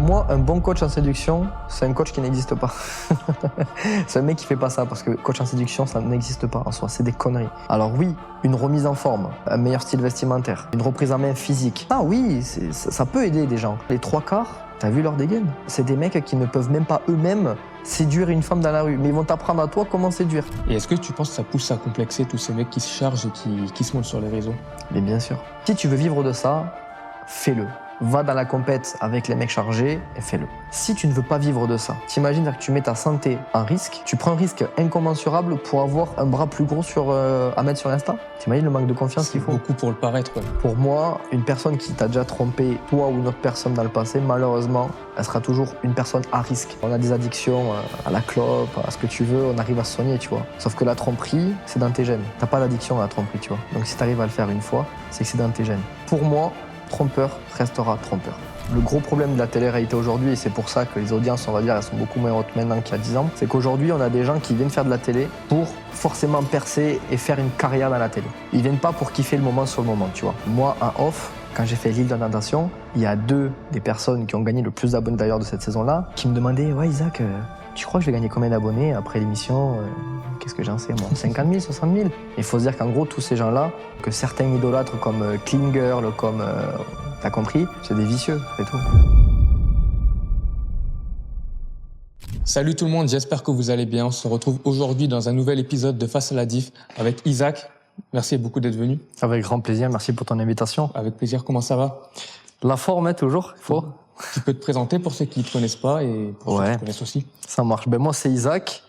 moi, un bon coach en séduction, c'est un coach qui n'existe pas. C'est un mec qui fait pas ça, parce que coach en séduction, ça n'existe pas en soi, c'est des conneries. Alors oui, une remise en forme, un meilleur style vestimentaire, une reprise en main physique. Ah oui, ça peut aider des gens. Les 3/4, t'as vu leur dégaine? C'est des mecs qui ne peuvent même pas eux-mêmes séduire une femme dans la rue, mais ils vont t'apprendre à toi comment séduire. Et est-ce que tu penses que ça pousse à complexer tous ces mecs qui se chargent et qui se montrent sur les réseaux? Mais bien sûr. Si tu veux vivre de ça, fais-le. Va dans la compète avec les mecs chargés et fais-le. Si tu ne veux pas vivre de ça, t'imagines que tu mets ta santé en risque, tu prends un risque incommensurable pour avoir un bras plus gros à mettre sur Insta. T'imagines le manque de confiance qu'il faut? Beaucoup pour le paraître. Ouais. Pour moi, une personne qui t'a déjà trompé, toi ou une autre personne dans le passé, malheureusement, elle sera toujours une personne à risque. On a des addictions à la clope, à ce que tu veux, on arrive à se soigner, tu vois. Sauf que la tromperie, c'est dans tes gènes. T'as pas d'addiction à la tromperie, tu vois. Donc si t'arrives à le faire une fois, c'est que c'est dans tes gènes. Pour moi, trompeur restera trompeur. Le gros problème de la télé-réalité aujourd'hui, et c'est pour ça que les audiences, on va dire, elles sont beaucoup moins hautes maintenant qu'il y a 10 ans, c'est qu'aujourd'hui, on a des gens qui viennent faire de la télé pour forcément percer et faire une carrière dans la télé. Ils viennent pas pour kiffer le moment sur le moment, tu vois. Moi, en off, quand j'ai fait l'île de la tentation, il y a des personnes qui ont gagné le plus d'abonnés d'ailleurs de cette saison-là, qui me demandaient « Ouais Isaac, tu crois que je vais gagner combien d'abonnés après l'émission Qu'est-ce que j'en sais moi 50 000, 60 000 ?» Il faut se dire qu'en gros, tous ces gens-là, que certains idolâtres comme Clean Girl, comme... T'as compris? C'est des vicieux, c'est tout. Salut tout le monde, j'espère que vous allez bien. On se retrouve aujourd'hui dans un nouvel épisode de Face à la Diff avec Isaac. Merci beaucoup d'être venu. Avec grand plaisir, merci pour ton invitation. Avec plaisir, comment ça va? La forme, hein, toujours, il faut. Tu peux te présenter pour ceux qui ne te connaissent pas et pour ceux qui te connaissent aussi. Ça marche. Ben moi, c'est Isaac.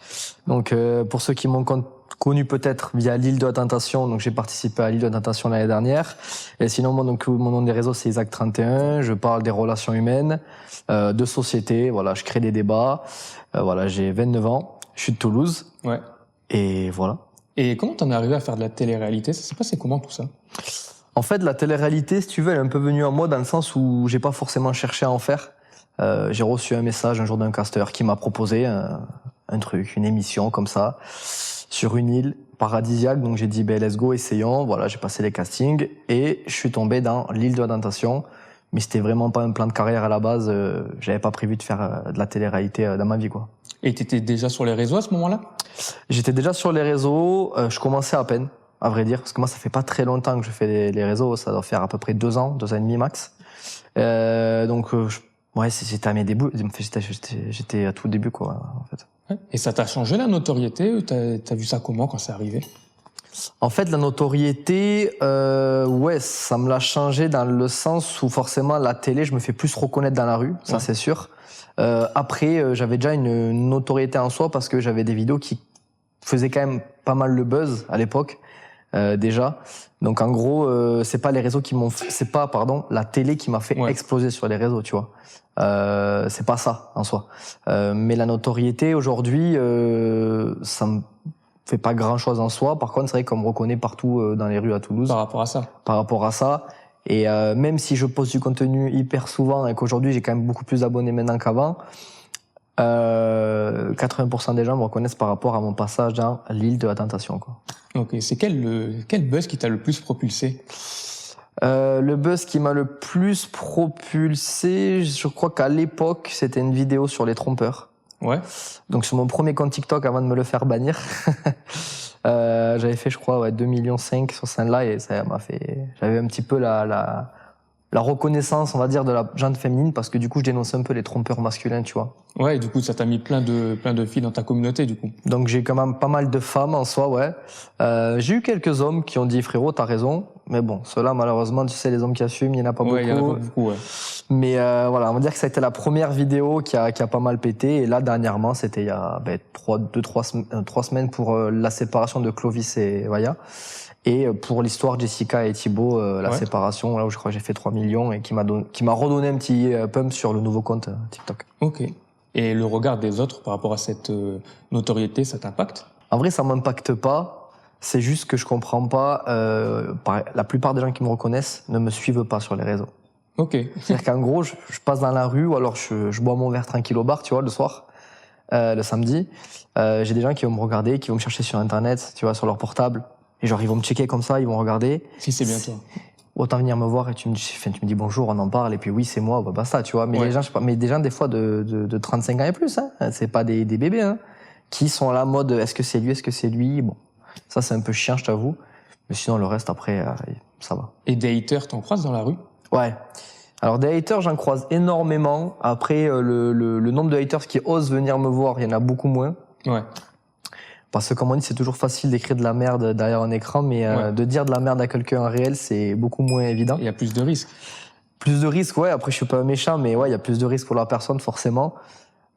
Donc, pour ceux qui m'ont connu peut-être via l'île de la tentation, donc j'ai participé à l'île de la tentation l'année dernière. Et sinon, mon nom des réseaux, c'est Isaac31. Je parle des relations humaines, de société. Voilà, je crée des débats. Voilà, j'ai 29 ans. Je suis de Toulouse. Ouais. Et voilà. Et comment t'en es arrivé à faire de la télé-réalité? Ça s'est passé comment tout ça? En fait, la télé-réalité, si tu veux, elle est un peu venue à moi dans le sens où j'ai pas forcément cherché à en faire. J'ai reçu un message un jour d'un casteur qui m'a proposé un truc, une émission comme ça, sur une île paradisiaque. Donc j'ai dit, ben let's go, essayons. Voilà, j'ai passé les castings et je suis tombé dans l'île de la tentation. Mais c'était vraiment pas un plan de carrière à la base. J'avais pas prévu de faire de la télé-réalité dans ma vie, quoi. Et t'étais déjà sur les réseaux à ce moment-là? J'étais déjà sur les réseaux. Je commençais à peine, à vrai dire, parce que moi ça fait pas très longtemps que je fais les réseaux. Ça doit faire à peu près 2 ans, 2 ans et demi max. Ouais, j'étais à mes débuts. J'étais à tout début, quoi, en fait. Et ça t'a changé la notoriété? T'as vu ça comment quand c'est arrivé? En fait, la notoriété, ouais, ça me l'a changé dans le sens où forcément la télé, je me fais plus reconnaître dans la rue, ça c'est sûr. Après, j'avais déjà une notoriété en soi parce que j'avais des vidéos qui faisaient quand même pas mal le buzz à l'époque, déjà. Donc en gros, c'est pas la télé qui m'a fait exploser sur les réseaux, tu vois. C'est pas ça en soi. Mais la notoriété aujourd'hui, ça me fait pas grand chose en soi. Par contre, c'est vrai qu'on me reconnaît partout dans les rues à Toulouse. Par rapport à ça. Par rapport à ça. Et même si je poste du contenu hyper souvent et qu'aujourd'hui j'ai quand même beaucoup plus d'abonnés maintenant qu'avant, 80% des gens me reconnaissent par rapport à mon passage dans l'île de la tentation, quoi. Ok, c'est quel buzz qui t'a le plus propulsé? Le buzz qui m'a le plus propulsé, je crois qu'à l'époque, c'était une vidéo sur les trompeurs. Ouais. Donc sur mon premier compte TikTok avant de me le faire bannir, j'avais fait, je crois, 2,5 millions sur celle-là et ça m'a fait. J'avais un petit peu la reconnaissance, on va dire, de la gente féminine parce que du coup, je dénonçais un peu les trompeurs masculins, tu vois. Ouais, et du coup, ça t'a mis plein de filles dans ta communauté, du coup. Donc j'ai quand même pas mal de femmes en soi, ouais. J'ai eu quelques hommes qui ont dit frérot, t'as raison. Mais bon, ceux-là, malheureusement, tu sais, les hommes qui assument, il y en a pas beaucoup. Ouais, il y en a pas beaucoup, ouais. Mais voilà, on va dire que ça a été la première vidéo qui a pas mal pété. Et là, dernièrement, c'était il y a 3 semaines pour la séparation de Clovis et Vaya. Et pour l'histoire Jessica et Thibaut, la séparation, là où je crois que j'ai fait 3 millions et qui m'a redonné un petit pump sur le nouveau compte TikTok. Ok. Et le regard des autres par rapport à cette notoriété, ça t'impacte? En vrai, ça m'impacte pas. C'est juste que je comprends pas. La plupart des gens qui me reconnaissent ne me suivent pas sur les réseaux. Ok. C'est-à-dire qu'en gros, je passe dans la rue ou alors je bois mon verre tranquille au bar, tu vois, le soir, le samedi. J'ai des gens qui vont me regarder, qui vont me chercher sur Internet, tu vois, sur leur portable. Et genre, ils vont me checker comme ça, ils vont regarder. Si c'est bien toi. autant venir me voir et tu me dis bonjour, on en parle, et puis oui, c'est moi, bah basta, tu vois. Mais Ouais. les gens, je sais pas, mais des gens, des fois, de 35 ans et plus, hein, c'est pas des bébés, hein, qui sont là, mode, est-ce que c'est lui, est-ce que c'est lui? Bon, ça, c'est un peu chiant, je t'avoue. Mais sinon, le reste, après, ça va. Et des haters, t'en croises dans la rue? Ouais. Alors, des haters, j'en croise énormément. Après, le nombre de haters qui osent venir me voir, il y en a beaucoup moins. Ouais. Parce que, comme on dit, c'est toujours facile d'écrire de la merde derrière un écran, mais Ouais. de dire de la merde à quelqu'un en réel, c'est beaucoup moins évident. Il y a plus de risques. Plus de risques, ouais. Après, je suis pas méchant, mais ouais, il y a plus de risques pour la personne, forcément.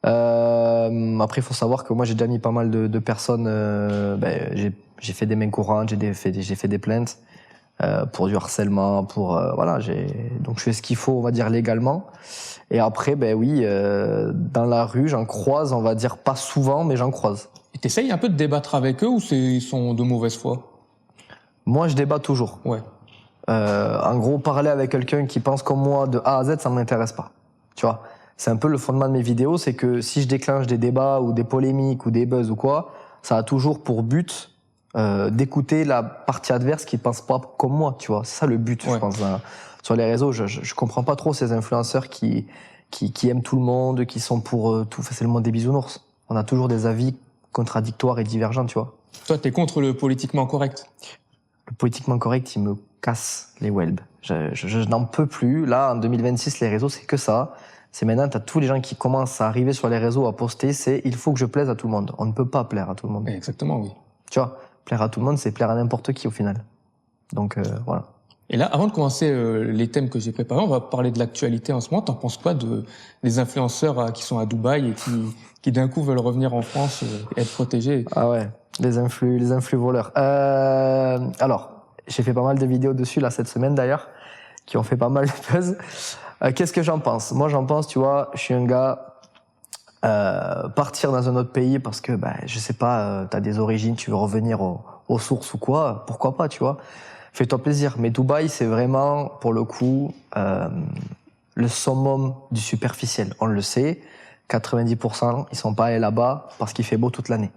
Après, il faut savoir que moi, j'ai déjà mis pas mal de personnes. J'ai fait des mains courantes, j'ai fait des plaintes pour du harcèlement, pour voilà. Donc, je fais ce qu'il faut, on va dire légalement. Et après, ben oui, dans la rue, j'en croise, on va dire pas souvent, mais j'en croise. Et t'essayes un peu de débattre avec eux ou ils sont de mauvaise foi? Moi, je débat toujours. Ouais. En gros, parler avec quelqu'un qui pense comme moi de A à Z, ça m'intéresse pas. Tu vois, c'est un peu le fondement de mes vidéos, c'est que si je déclenche des débats ou des polémiques ou des buzz ou quoi, ça a toujours pour but d'écouter la partie adverse qui pense pas comme moi. Tu vois, c'est ça le but, Ouais. je pense. Sur les réseaux, je comprends pas trop ces influenceurs qui aiment tout le monde, qui sont pour tout. Enfin, c'est le monde des bisounours. On a toujours des avis contradictoires et divergents, tu vois. Toi, t'es contre le politiquement correct? Le politiquement correct, il me casse les webs. Je n'en peux plus. Là, en 2026, les réseaux, c'est que ça. C'est maintenant, t'as tous les gens qui commencent à arriver sur les réseaux à poster, c'est il faut que je plaise à tout le monde. On ne peut pas plaire à tout le monde. Exactement, oui. Tu vois, plaire à tout le monde, c'est plaire à n'importe qui au final. Donc voilà. Et là, avant de commencer les thèmes que j'ai préparés, on va parler de l'actualité en ce moment. T'en penses quoi des influenceurs qui sont à Dubaï et qui d'un coup veulent revenir en France et être protégés? Ah ouais, les influx voleurs. Alors, j'ai fait pas mal de vidéos dessus là cette semaine d'ailleurs, qui ont fait pas mal de buzz. Qu'est-ce que j'en pense? Moi, j'en pense, tu vois, je suis un gars. Partir dans un autre pays parce que je sais pas, t'as des origines, tu veux revenir aux sources ou quoi, pourquoi pas, tu vois, fais-toi plaisir. Mais Dubaï, c'est vraiment pour le coup le summum du superficiel, on le sait. 90% ils sont pas allés là-bas parce qu'il fait beau toute l'année,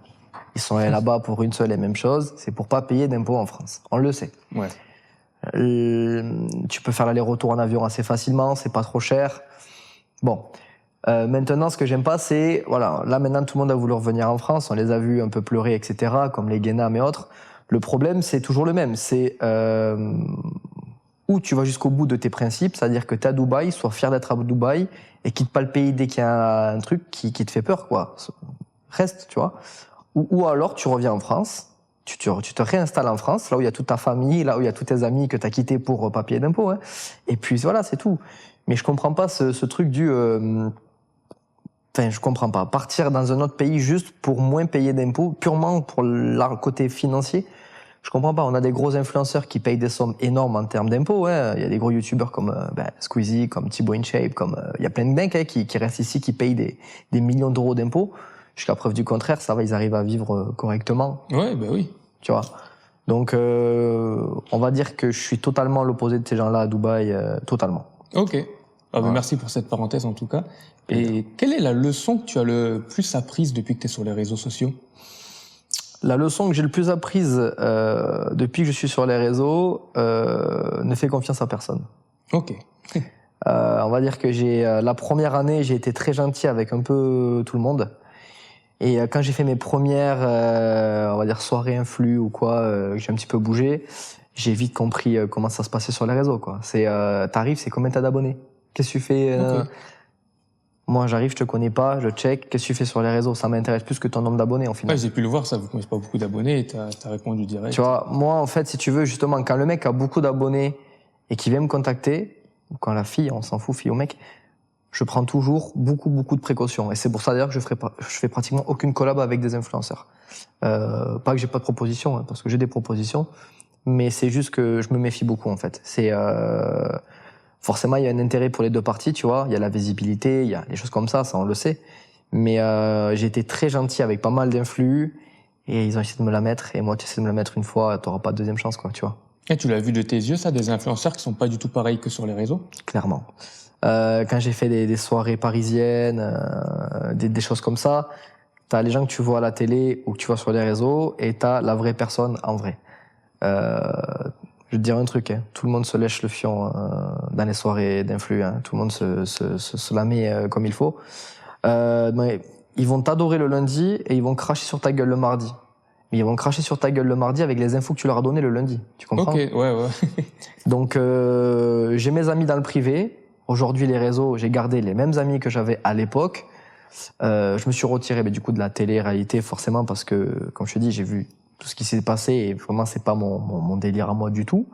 ils sont allés là-bas pour une seule et même chose, c'est pour pas payer d'impôts en France, on le sait. Ouais. Tu peux faire l'aller-retour en avion assez facilement, c'est pas trop cher. Bon. Maintenant, ce que j'aime pas, c'est, voilà, là maintenant tout le monde a voulu revenir en France, on les a vus un peu pleurer, etc., comme les Guénam et autres. Le problème, c'est toujours le même, c'est où tu vas jusqu'au bout de tes principes, c'est-à-dire que t'es à Dubaï, sois fier d'être à Dubaï, et quitte pas le pays dès qu'il y a un truc qui te fait peur, quoi. Reste, tu vois. Ou alors tu reviens en France, tu te réinstalles en France, là où il y a toute ta famille, là où il y a tous tes amis que t'as quittés pour papier d'impôt, hein. Et puis voilà, c'est tout. Mais je comprends pas ce truc du... Enfin, je comprends pas. Partir dans un autre pays juste pour moins payer d'impôts, purement pour le côté financier, je comprends pas. On a des gros influenceurs qui payent des sommes énormes en termes d'impôts. Hein. Il y a des gros youtubeurs comme Squeezie, comme Thibaut InShape, il y a plein de mecs qui restent ici, qui payent des millions d'euros d'impôts. Jusqu'à preuve du contraire, ça va, ils arrivent à vivre correctement. Ouais, bah oui. Tu vois. Donc, on va dire que je suis totalement l'opposé de ces gens-là à Dubaï, totalement. Ok. Ah, Ouais. merci pour cette parencèse en tout cas. Et quelle est la leçon que tu as le plus apprise depuis que tu es sur les réseaux sociaux? La leçon que j'ai le plus apprise depuis que je suis sur les réseaux, ne fais confiance à personne. Ok. On va dire que la première année, j'ai été très gentil avec un peu tout le monde. Et quand j'ai fait mes premières, on va dire soirées influx ou quoi, que j'ai un petit peu bougé, j'ai vite compris comment ça se passait sur les réseaux, quoi. T'arrives, c'est combien t'as d'abonnés? Qu'est-ce que tu fais? Ok. Moi, j'arrive, je te connais pas, je check. Qu'est-ce que tu fais sur les réseaux? Ça m'intéresse plus que ton nombre d'abonnés, en final. Ouais, j'ai pu le voir, ça vous connaissez pas beaucoup d'abonnés et t'as répondu direct. Tu vois, moi, en fait, si tu veux, justement, quand le mec a beaucoup d'abonnés et qui vient me contacter, ou quand la fille, on s'en fout, fille ou mec, je prends toujours beaucoup de précautions. Et c'est pour ça, d'ailleurs, que je fais pratiquement aucune collab avec des influenceurs. Pas que j'ai pas de propositions, hein, parce que j'ai des propositions, mais c'est juste que je me méfie beaucoup, en fait. Forcément, il y a un intérêt pour les deux parties, tu vois. Il y a la visibilité, il y a des choses comme ça on le sait. Mais j'ai été très gentil avec pas mal d'influx et ils ont essayé de me la mettre. Et moi, tu essaies de me la mettre une fois, t'auras pas de deuxième chance, quoi, tu vois. Et tu l'as vu de tes yeux, ça, des influenceurs qui sont pas du tout pareils que sur les réseaux? Clairement. Quand j'ai fait des soirées parisiennes, des choses comme ça, t'as les gens que tu vois à la télé ou que tu vois sur les réseaux et t'as la vraie personne en vrai. Je vais te dire un truc, hein. Tout le monde se lèche le fion dans les soirées d'influx, hein. Tout le monde se la met comme il faut. Mais ils vont t'adorer le lundi et ils vont cracher sur ta gueule le mardi. Mais ils vont cracher sur ta gueule le mardi avec les infos que tu leur as données le lundi. Tu comprends? Ok, ouais. Donc j'ai mes amis dans le privé. Aujourd'hui, les réseaux, j'ai gardé les mêmes amis que j'avais à l'époque. Je me suis retiré du coup de la télé-réalité forcément parce que, comme je te dis, j'ai vu tout ce qui s'est passé et vraiment c'est pas mon délire à moi du tout.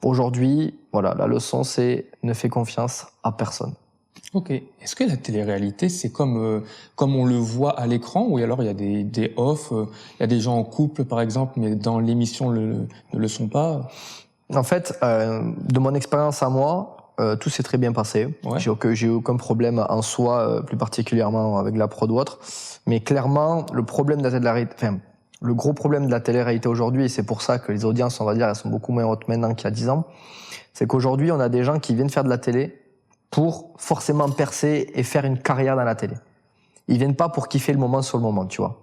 Aujourd'hui, voilà, la leçon c'est ne fais confiance à personne. Ok. Est-ce que la télé-réalité, c'est comme on le voit à l'écran, ou alors il y a des off, il y a des gens en couple par exemple, mais dans l'émission ne le sont pas? En fait, de mon expérience à moi, tout s'est très bien passé. Ouais. J'ai eu aucun problème en soi, plus particulièrement avec la prod ou autre. Mais clairement, le problème de le gros problème de la télé-réalité aujourd'hui, et c'est pour ça que les audiences, on va dire, elles sont beaucoup moins hautes maintenant qu'il y a 10 ans, c'est qu'aujourd'hui, on a des gens qui viennent faire de la télé pour forcément percer et faire une carrière dans la télé. Ils viennent pas pour kiffer le moment sur le moment, tu vois.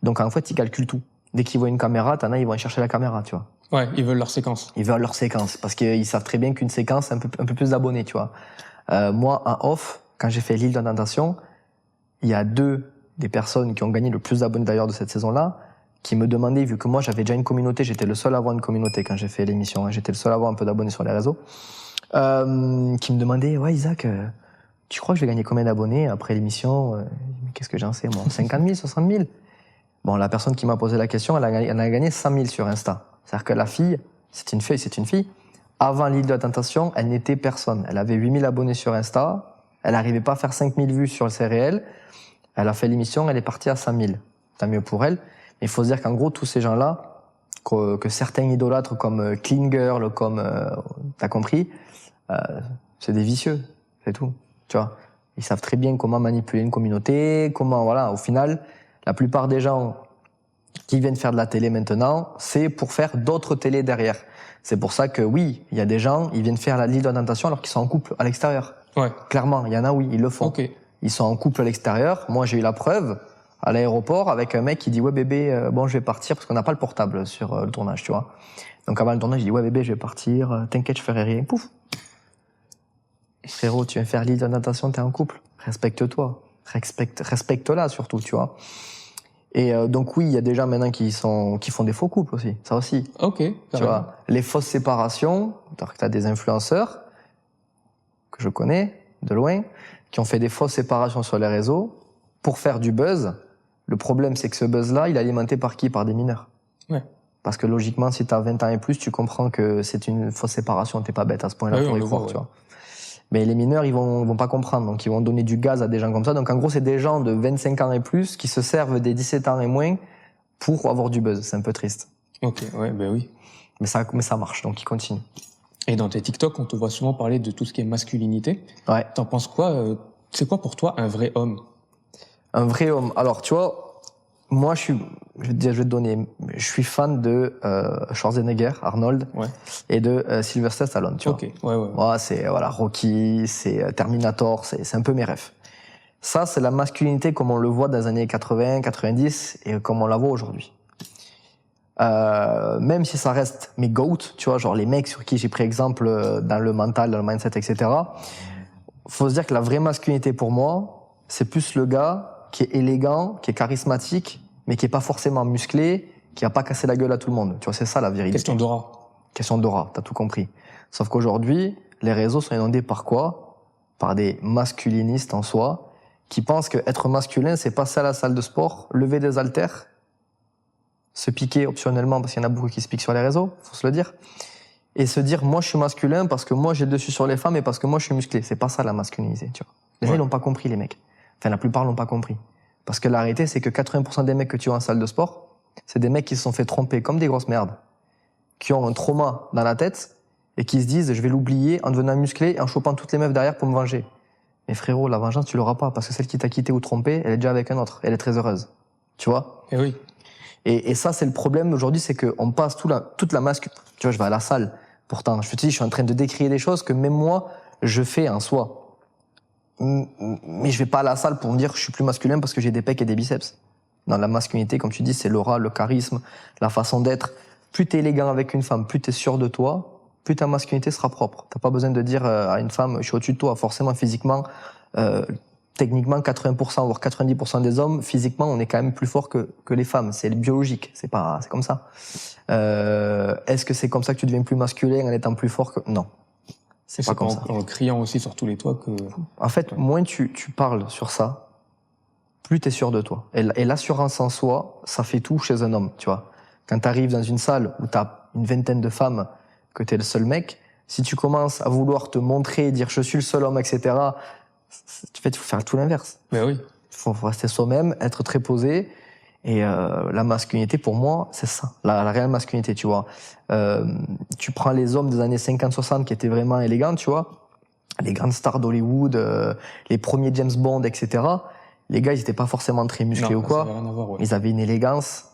Donc en fait, ils calculent tout. Dès qu'ils voient une caméra, t'en as, ils vont aller chercher la caméra, tu vois. Ouais, ils veulent leur séquence. Ils veulent leur séquence parce qu'ils savent très bien qu'une séquence, c'est un peu plus d'abonnés, tu vois. Moi, en off, quand j'ai fait l'île de la Tentation, il y a deux des personnes qui ont gagné le plus d'abonnés d'ailleurs de cette saison-là, qui me demandaient, vu que moi j'avais déjà une communauté, j'étais le seul à avoir une communauté quand j'ai fait l'émission, hein, j'étais le seul à avoir un peu d'abonnés sur les réseaux, qui me demandaient, ouais Isaac, tu crois que je vais gagner combien d'abonnés après l'émission? Qu'est-ce que j'en sais moi, 50 000, 60 000? Bon, la personne qui m'a posé la question, elle a gagné 100 000 sur Insta. C'est-à-dire que la fille, c'est une fille. Avant l'île de la Tentation, elle n'était personne. Elle avait 8 000 abonnés sur Insta. Elle n'arrivait pas à faire 5 000 vues sur le CRL. Elle a fait l'émission, elle est partie à 100 000. Tant mieux pour elle. Mais il faut se dire qu'en gros, tous ces gens-là, que certains idolâtres comme Clean Girl, comme, t'as compris, c'est des vicieux. C'est tout. Tu vois. Ils savent très bien comment manipuler une communauté, voilà, au final, la plupart des gens qui viennent faire de la télé maintenant, c'est pour faire d'autres télés derrière. C'est pour ça que oui, il y a des gens, ils viennent faire la l'île de la Tentation alors qu'ils sont en couple à l'extérieur. Ouais. Clairement, il y en a, oui, ils le font. Ok. Ils sont en couple à l'extérieur. Moi, j'ai eu la preuve à l'aéroport avec un mec qui dit ouais bébé, bon je vais partir parce qu'on n'a pas le portable sur le tournage, tu vois. Donc avant le tournage, je dis ouais bébé, je vais partir, t'inquiète, je ferai rien. Pouf. Frérot, tu viens faire l'île de la Tentation, t'es en couple. Respecte-toi. Respecte-la surtout, tu vois. Et donc oui, il y a des gens maintenant qui font des faux couples aussi, ça aussi. Ok. Tu vois, les fausses séparations, tu as des influenceurs que je connais de loin qui ont fait des fausses séparations sur les réseaux pour faire du buzz. Le problème, c'est que ce buzz-là, il est alimenté par qui? Par des mineurs. Ouais. Parce que logiquement, si tu as 20 ans et plus, tu comprends que c'est une fausse séparation, t'es pas bête à ce point-là pour y croire, tu vois. Mais les mineurs, ils vont pas comprendre, donc ils vont donner du gaz à des gens comme ça. Donc en gros, c'est des gens de 25 ans et plus qui se servent des 17 ans et moins pour avoir du buzz. C'est un peu triste. Ok, ouais, ben oui. Mais ça marche, donc ils continuent. Et dans tes TikTok, on te voit souvent parler de tout ce qui est masculinité. Ouais. T'en penses quoi? C'est quoi pour toi un vrai homme? Un vrai homme. Alors, tu vois, moi, je suis fan de Schwarzenegger, Arnold, Ouais. et de Sylvester Stallone, tu vois. Ok, ouais. Moi, c'est Rocky, c'est Terminator, c'est un peu mes rêves. Ça, c'est la masculinité comme on le voit dans les années 80, 90 et comme on la voit aujourd'hui. Même si ça reste mes GOAT, tu vois, genre les mecs sur qui j'ai pris exemple dans le mental, dans le mindset, etc. Faut se dire que la vraie masculinité pour moi, c'est plus le gars qui est élégant, qui est charismatique, mais qui est pas forcément musclé, qui a pas cassé la gueule à tout le monde. Tu vois, c'est ça la vérité. Question d'aura. Question d'aura, t'as tout compris. Sauf qu'aujourd'hui, les réseaux sont inondés par quoi? Par des masculinistes en soi, qui pensent que être masculin, c'est passer à la salle de sport, lever des haltères, se piquer optionnellement, parce qu'il y en a beaucoup qui se piquent sur les réseaux, faut se le dire, et se dire, moi je suis masculin parce que moi j'ai le dessus sur les femmes et parce que moi je suis musclé. C'est pas ça la masculinité, tu vois. Les gens, ils l'ont pas compris, les mecs. Enfin, la plupart l'ont pas compris. Parce que la réalité, c'est que 80% des mecs que tu vois en salle de sport, c'est des mecs qui se sont fait tromper comme des grosses merdes, qui ont un trauma dans la tête et qui se disent, je vais l'oublier en devenant musclé et en chopant toutes les meufs derrière pour me venger. Mais frérot, la vengeance, tu l'auras pas parce que celle qui t'a quitté ou trompé, elle est déjà avec un autre. Elle est très heureuse. Tu vois? Eh oui. Et ça, c'est le problème aujourd'hui, c'est qu'on passe toute la masculinité. Tu vois, je vais à la salle. Pourtant, je te dis, je suis en train de décrier des choses que même moi, je fais en soi. Mais je vais pas à la salle pour me dire que je suis plus masculin parce que j'ai des pecs et des biceps. Dans la masculinité, comme tu dis, c'est l'aura, le charisme, la façon d'être. plus t'es élégant avec une femme, plus t'es sûr de toi, plus ta masculinité sera propre. T'as pas besoin de dire à une femme, je suis au-dessus de toi. Forcément, physiquement, techniquement, 80%, voire 90% des hommes, physiquement, on est quand même plus fort que les femmes. C'est biologique, c'est comme ça. Est-ce que c'est comme ça que tu deviens plus masculin en étant plus fort que... Non. C'est pas comme ça. En criant aussi sur tous les toits que... En fait, moins tu parles sur ça, plus t'es sûr de toi. Et l'assurance en soi, ça fait tout chez un homme, tu vois. Quand t'arrives dans une salle où t'as une vingtaine de femmes, que t'es le seul mec, si tu commences à vouloir te montrer, dire je suis le seul homme, etc., tu fais faire tout l'inverse. Mais oui. Faut rester soi-même, être très posé. Et la masculinité, pour moi, c'est ça, la réelle masculinité, tu vois. Tu prends les hommes des années 50-60 qui étaient vraiment élégants, tu vois, les grandes stars d'Hollywood, les premiers James Bond, etc. Les gars, ils étaient pas forcément très musclés ou quoi. Ça avait rien à voir, ouais. Ils avaient une élégance.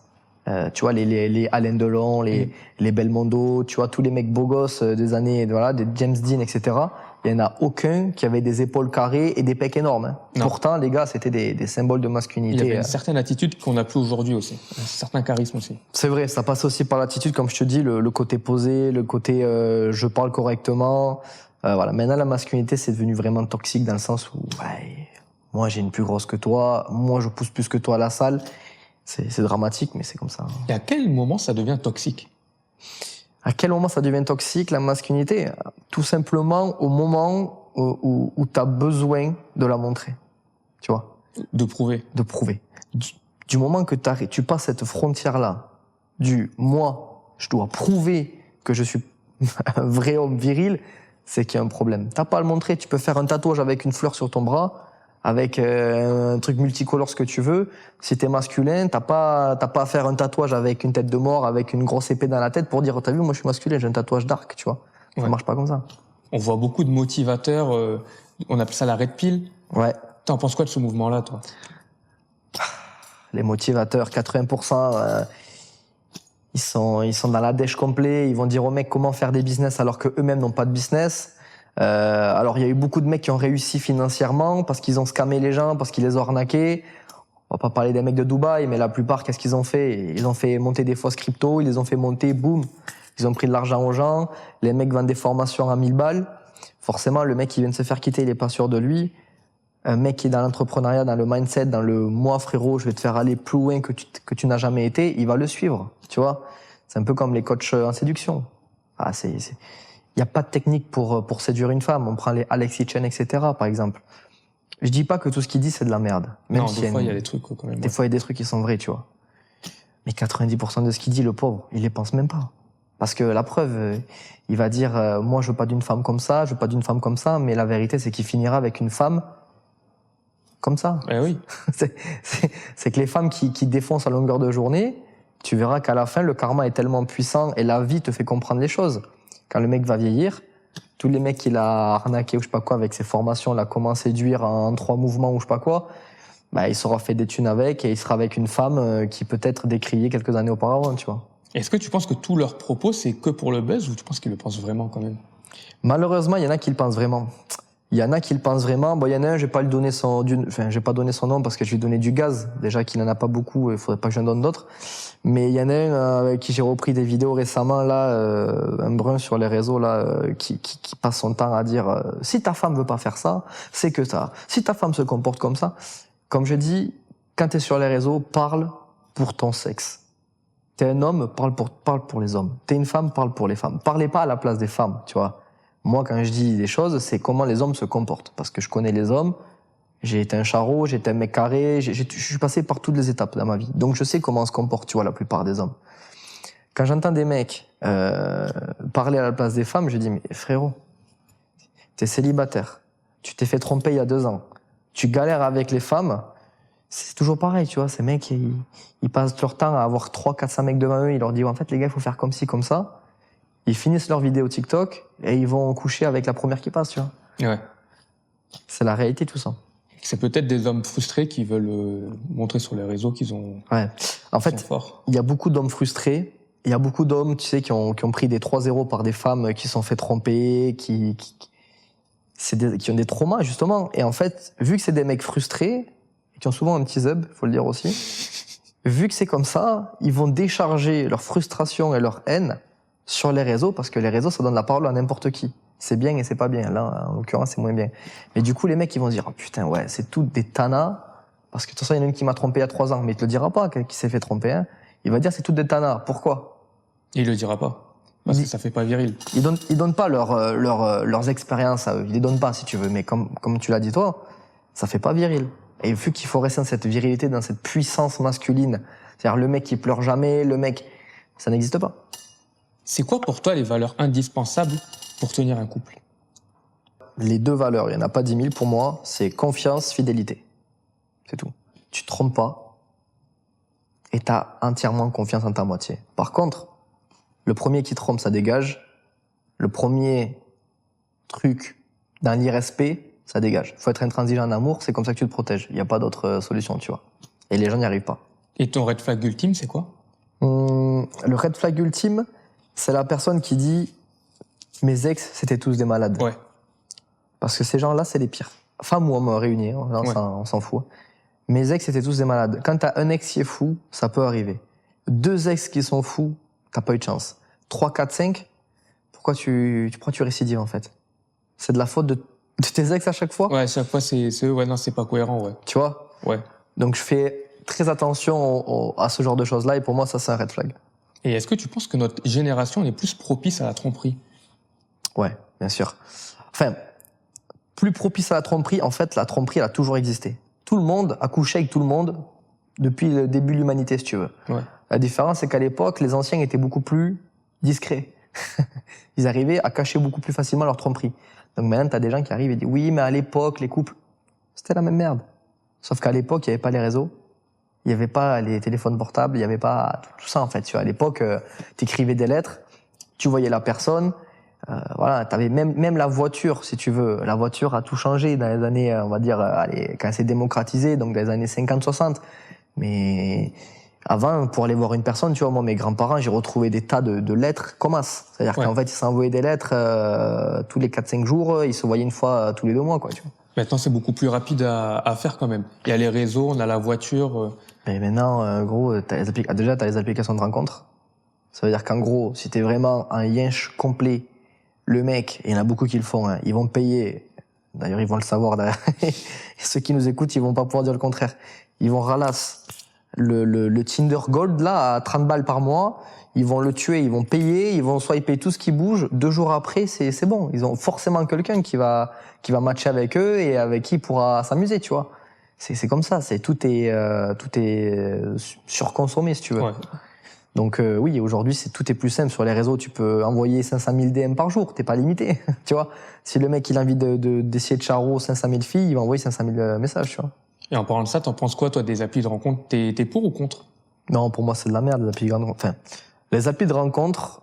Tu vois, les Alain Delon, les Belmondo, tu vois, tous les mecs beaux gosses des années, voilà, des James Dean, etc. Il y en a aucun qui avait des épaules carrées et des pecs énormes. Hein. Pourtant, les gars, c'était des symboles de masculinité. Il y avait une certaine attitude qu'on n'a plus aujourd'hui aussi. Un certain charisme aussi. C'est vrai, ça passe aussi par l'attitude, comme je te dis, le côté posé, le côté je parle correctement. Voilà. Maintenant, la masculinité, c'est devenu vraiment toxique dans le sens où, ouais, moi, j'ai une plus grosse que toi, moi, je pousse plus que toi à la salle. C'est dramatique, mais c'est comme ça. Et à quel moment ça devient toxique? À quel moment ça devient toxique, la masculinité? Tout simplement au moment où tu as besoin de la montrer. Tu vois? De prouver. De prouver. Du moment que tu passes cette frontière-là, moi, je dois prouver que je suis un vrai homme viril, c'est qu'il y a un problème. T'as pas à le montrer, tu peux faire un tatouage avec une fleur sur ton bras, avec un truc multicolore, ce que tu veux. Si t'es masculin, t'as pas à faire un tatouage avec une tête de mort, avec une grosse épée dans la tête pour dire, t'as vu, moi je suis masculin, j'ai un tatouage dark, tu vois. Ça marche pas comme ça. On voit beaucoup de motivateurs, on appelle ça la red pill. Ouais. T'en penses quoi de ce mouvement-là, toi? Les motivateurs, 80%, ils sont dans la dèche complet, ils vont dire aux mecs comment faire des business alors que eux-mêmes n'ont pas de business. Alors il y a eu beaucoup de mecs qui ont réussi financièrement parce qu'ils ont scammé les gens, parce qu'ils les ont arnaqués. On va pas parler des mecs de Dubaï, mais la plupart, qu'est-ce qu'ils ont fait? Ils ont fait monter des fausses cryptos, ils les ont fait monter, boum. Ils ont pris de l'argent aux gens. Les mecs vendent des formations à 1000 balles. Forcément, le mec qui vient de se faire quitter, il est pas sûr de lui. Un mec qui est dans l'entrepreneuriat, dans le mindset, dans le moi frérot, je vais te faire aller plus loin que tu n'as jamais été, il va le suivre. Tu vois? C'est un peu comme les coachs en séduction. Ah, il n'y a pas de technique pour séduire une femme. On prend les Alexis Chen, etc., par exemple. Je dis pas que tout ce qu'il dit, c'est de la merde. Même non, si des fois, il y a des trucs, quand même. Des fois, il y a des trucs qui sont vrais, tu vois. Mais 90% de ce qu'il dit, le pauvre, il les pense même pas. Parce que la preuve, il va dire, moi, je veux pas d'une femme comme ça, je veux pas d'une femme comme ça, mais la vérité, c'est qu'il finira avec une femme comme ça. Eh oui. C'est que les femmes qui défoncent à longueur de journée, tu verras qu'à la fin, le karma est tellement puissant et la vie te fait comprendre les choses. Quand le mec va vieillir, tous les mecs qu'il a arnaqué ou je sais pas quoi avec ses formations, là, comment séduire en 3 mouvements ou je sais pas quoi, bah, il sera fait des thunes avec et il sera avec une femme qui peut être décriée quelques années auparavant, tu vois. Est-ce que tu penses que tous leurs propos, c'est que pour le buzz ou tu penses qu'ils le pensent vraiment quand même? Malheureusement, il y en a qui le pensent vraiment. Il y en a qui le pensent vraiment. Bon, il y en a un, j'ai pas donné son nom parce que je lui ai donné du gaz. Déjà qu'il en a pas beaucoup, il faudrait pas que j'en donne d'autres. Mais il y en a un avec qui j'ai repris des vidéos récemment, là, un brun sur les réseaux, là, qui passe son temps à dire, si ta femme veut pas faire ça, c'est que ça. Si ta femme se comporte comme ça. Comme je dis, quand t'es sur les réseaux, parle pour ton sexe. T'es un homme, parle pour les hommes. T'es une femme, parle pour les femmes. Parlez pas à la place des femmes, tu vois. Moi, quand je dis des choses, c'est comment les hommes se comportent. Parce que je connais les hommes. J'ai été un charreau, j'ai été un mec carré, je suis passé par toutes les étapes dans ma vie. Donc je sais comment on se comporte, tu vois, la plupart des hommes. Quand j'entends des mecs parler à la place des femmes, je dis, mais frérot, t'es célibataire, tu t'es fait tromper il y a 2 ans, tu galères avec les femmes, c'est toujours pareil, tu vois, ces mecs, ils passent leur temps à avoir 300-400 mecs devant eux, ils leur disent, en fait, les gars, il faut faire comme ci, comme ça. Ils finissent leur vidéo TikTok et ils vont coucher avec la première qui passe, tu vois. Ouais. C'est la réalité, tout ça. C'est peut-être des hommes frustrés qui veulent montrer sur les réseaux qu'ils ont. Ouais. En fait, il y a beaucoup d'hommes frustrés. Il y a beaucoup d'hommes, tu sais, qui ont pris des 3-0 par des femmes qui se sont fait tromper, qui ont des traumas, justement. Et en fait, vu que c'est des mecs frustrés, et qui ont souvent un petit zeb, faut le dire aussi, vu que c'est comme ça, ils vont décharger leur frustration et leur haine sur les réseaux, parce que les réseaux, ça donne la parole à n'importe qui. C'est bien et c'est pas bien. Là, en l'occurrence, c'est moins bien. Mais du coup, les mecs, ils vont se dire, oh putain, ouais, c'est tout des tanas. Parce que de toute façon, il y en a une qui m'a trompé il y a 3 ans, mais il te le dira pas, qui s'est fait tromper. Hein. Il va dire, c'est tout des tanas. Pourquoi? Et il le dira pas. Parce que ça fait pas viril. Ils donnent pas leurs expériences à eux. Ils les donnent pas, si tu veux. Mais comme tu l'as dit toi, ça fait pas viril. Et vu qu'il faut rester dans cette virilité, dans cette puissance masculine, c'est-à-dire le mec qui pleure jamais, le mec, ça n'existe pas. C'est quoi pour toi les valeurs indispensables pour tenir un couple? Les 2 valeurs, il y en a pas 10 000 pour moi, c'est confiance, fidélité. C'est tout. Tu te trompes pas et t'as entièrement confiance en ta moitié. Par contre, le premier qui trompe, ça dégage. Le premier truc dans l'irrespect, ça dégage. Faut être intransigeant en amour, c'est comme ça que tu te protèges. Il n'y a pas d'autre solution, tu vois. Et les gens n'y arrivent pas. Et ton red flag ultime, c'est quoi? Le red flag ultime, c'est la personne qui dit « mes ex, c'était tous des malades ». Ouais. Parce que ces gens-là, c'est les pires. Femmes ou hommes réunis, hein, on s'en fout. Mes ex, c'était tous des malades. Quand t'as un ex qui est fou, ça peut arriver. 2 ex qui sont fous, t'as pas eu de chance. 3, 4, 5, pourquoi tu récidives en fait? C'est de la faute de tes ex à chaque fois? Ouais, à chaque fois, c'est eux. Ouais, non, c'est pas cohérent, ouais. Tu vois? Ouais. Donc je fais très attention à ce genre de choses-là et pour moi, ça, c'est un red flag. Et est-ce que tu penses que notre génération est plus propice à la tromperie? Ouais, bien sûr. Enfin, plus propice à la tromperie, en fait, la tromperie, elle a toujours existé. Tout le monde a couché avec tout le monde depuis le début de l'humanité, si tu veux. Ouais. La différence, c'est qu'à l'époque, les anciens étaient beaucoup plus discrets. Ils arrivaient à cacher beaucoup plus facilement leur tromperie. Donc maintenant, t'as des gens qui arrivent et disent « Oui, mais à l'époque, les couples, c'était la même merde. » Sauf qu'à l'époque, il n'y avait pas les réseaux, il n'y avait pas les téléphones portables, il n'y avait pas tout ça, en fait. Tu vois, à l'époque, t'écrivais des lettres, tu voyais la personne, voilà, t'avais même la voiture, si tu veux. La voiture a tout changé dans les années, on va dire, quand c'est démocratisé, donc dans les années 50-60. Mais avant, pour aller voir une personne, tu vois, moi, mes grands-parents, j'ai retrouvé des tas de lettres comme as. C'est-à-dire qu'en fait, ils s'envoyaient des lettres tous les 4-5 jours, ils se voyaient une fois tous les 2 mois, quoi, tu vois. Maintenant, c'est beaucoup plus rapide à faire quand même. Il y a les réseaux, on a la voiture. Mais maintenant, gros, déjà, t'as les applications de rencontres. Ça veut dire qu'en gros, si t'es vraiment un yinche complet, le mec, et il y en a beaucoup qui le font, hein, ils vont payer, d'ailleurs ils vont le savoir, ceux qui nous écoutent, ils vont pas pouvoir dire le contraire, ils vont ralasse le Tinder Gold là à 30 balles par mois, ils vont le tuer, ils vont payer, ils vont swiper tout ce qui bouge, 2 jours après c'est bon, ils ont forcément quelqu'un qui va matcher avec eux et avec qui il pourra s'amuser, tu vois. C'est comme ça, tout est surconsommé si tu veux. Ouais. Donc oui, aujourd'hui, tout est plus simple. Sur les réseaux, tu peux envoyer 500 000 DM par jour, t'es pas limité, tu vois. Si le mec il a envie d'essayer de charo 500 000 filles, il va envoyer 500 000 messages, tu vois. Et en parlant de ça, t'en penses quoi, toi, des applis de rencontre? T'es pour ou contre? Non, pour moi, c'est de la merde, les applis de rencontre. Enfin, les applis de rencontre,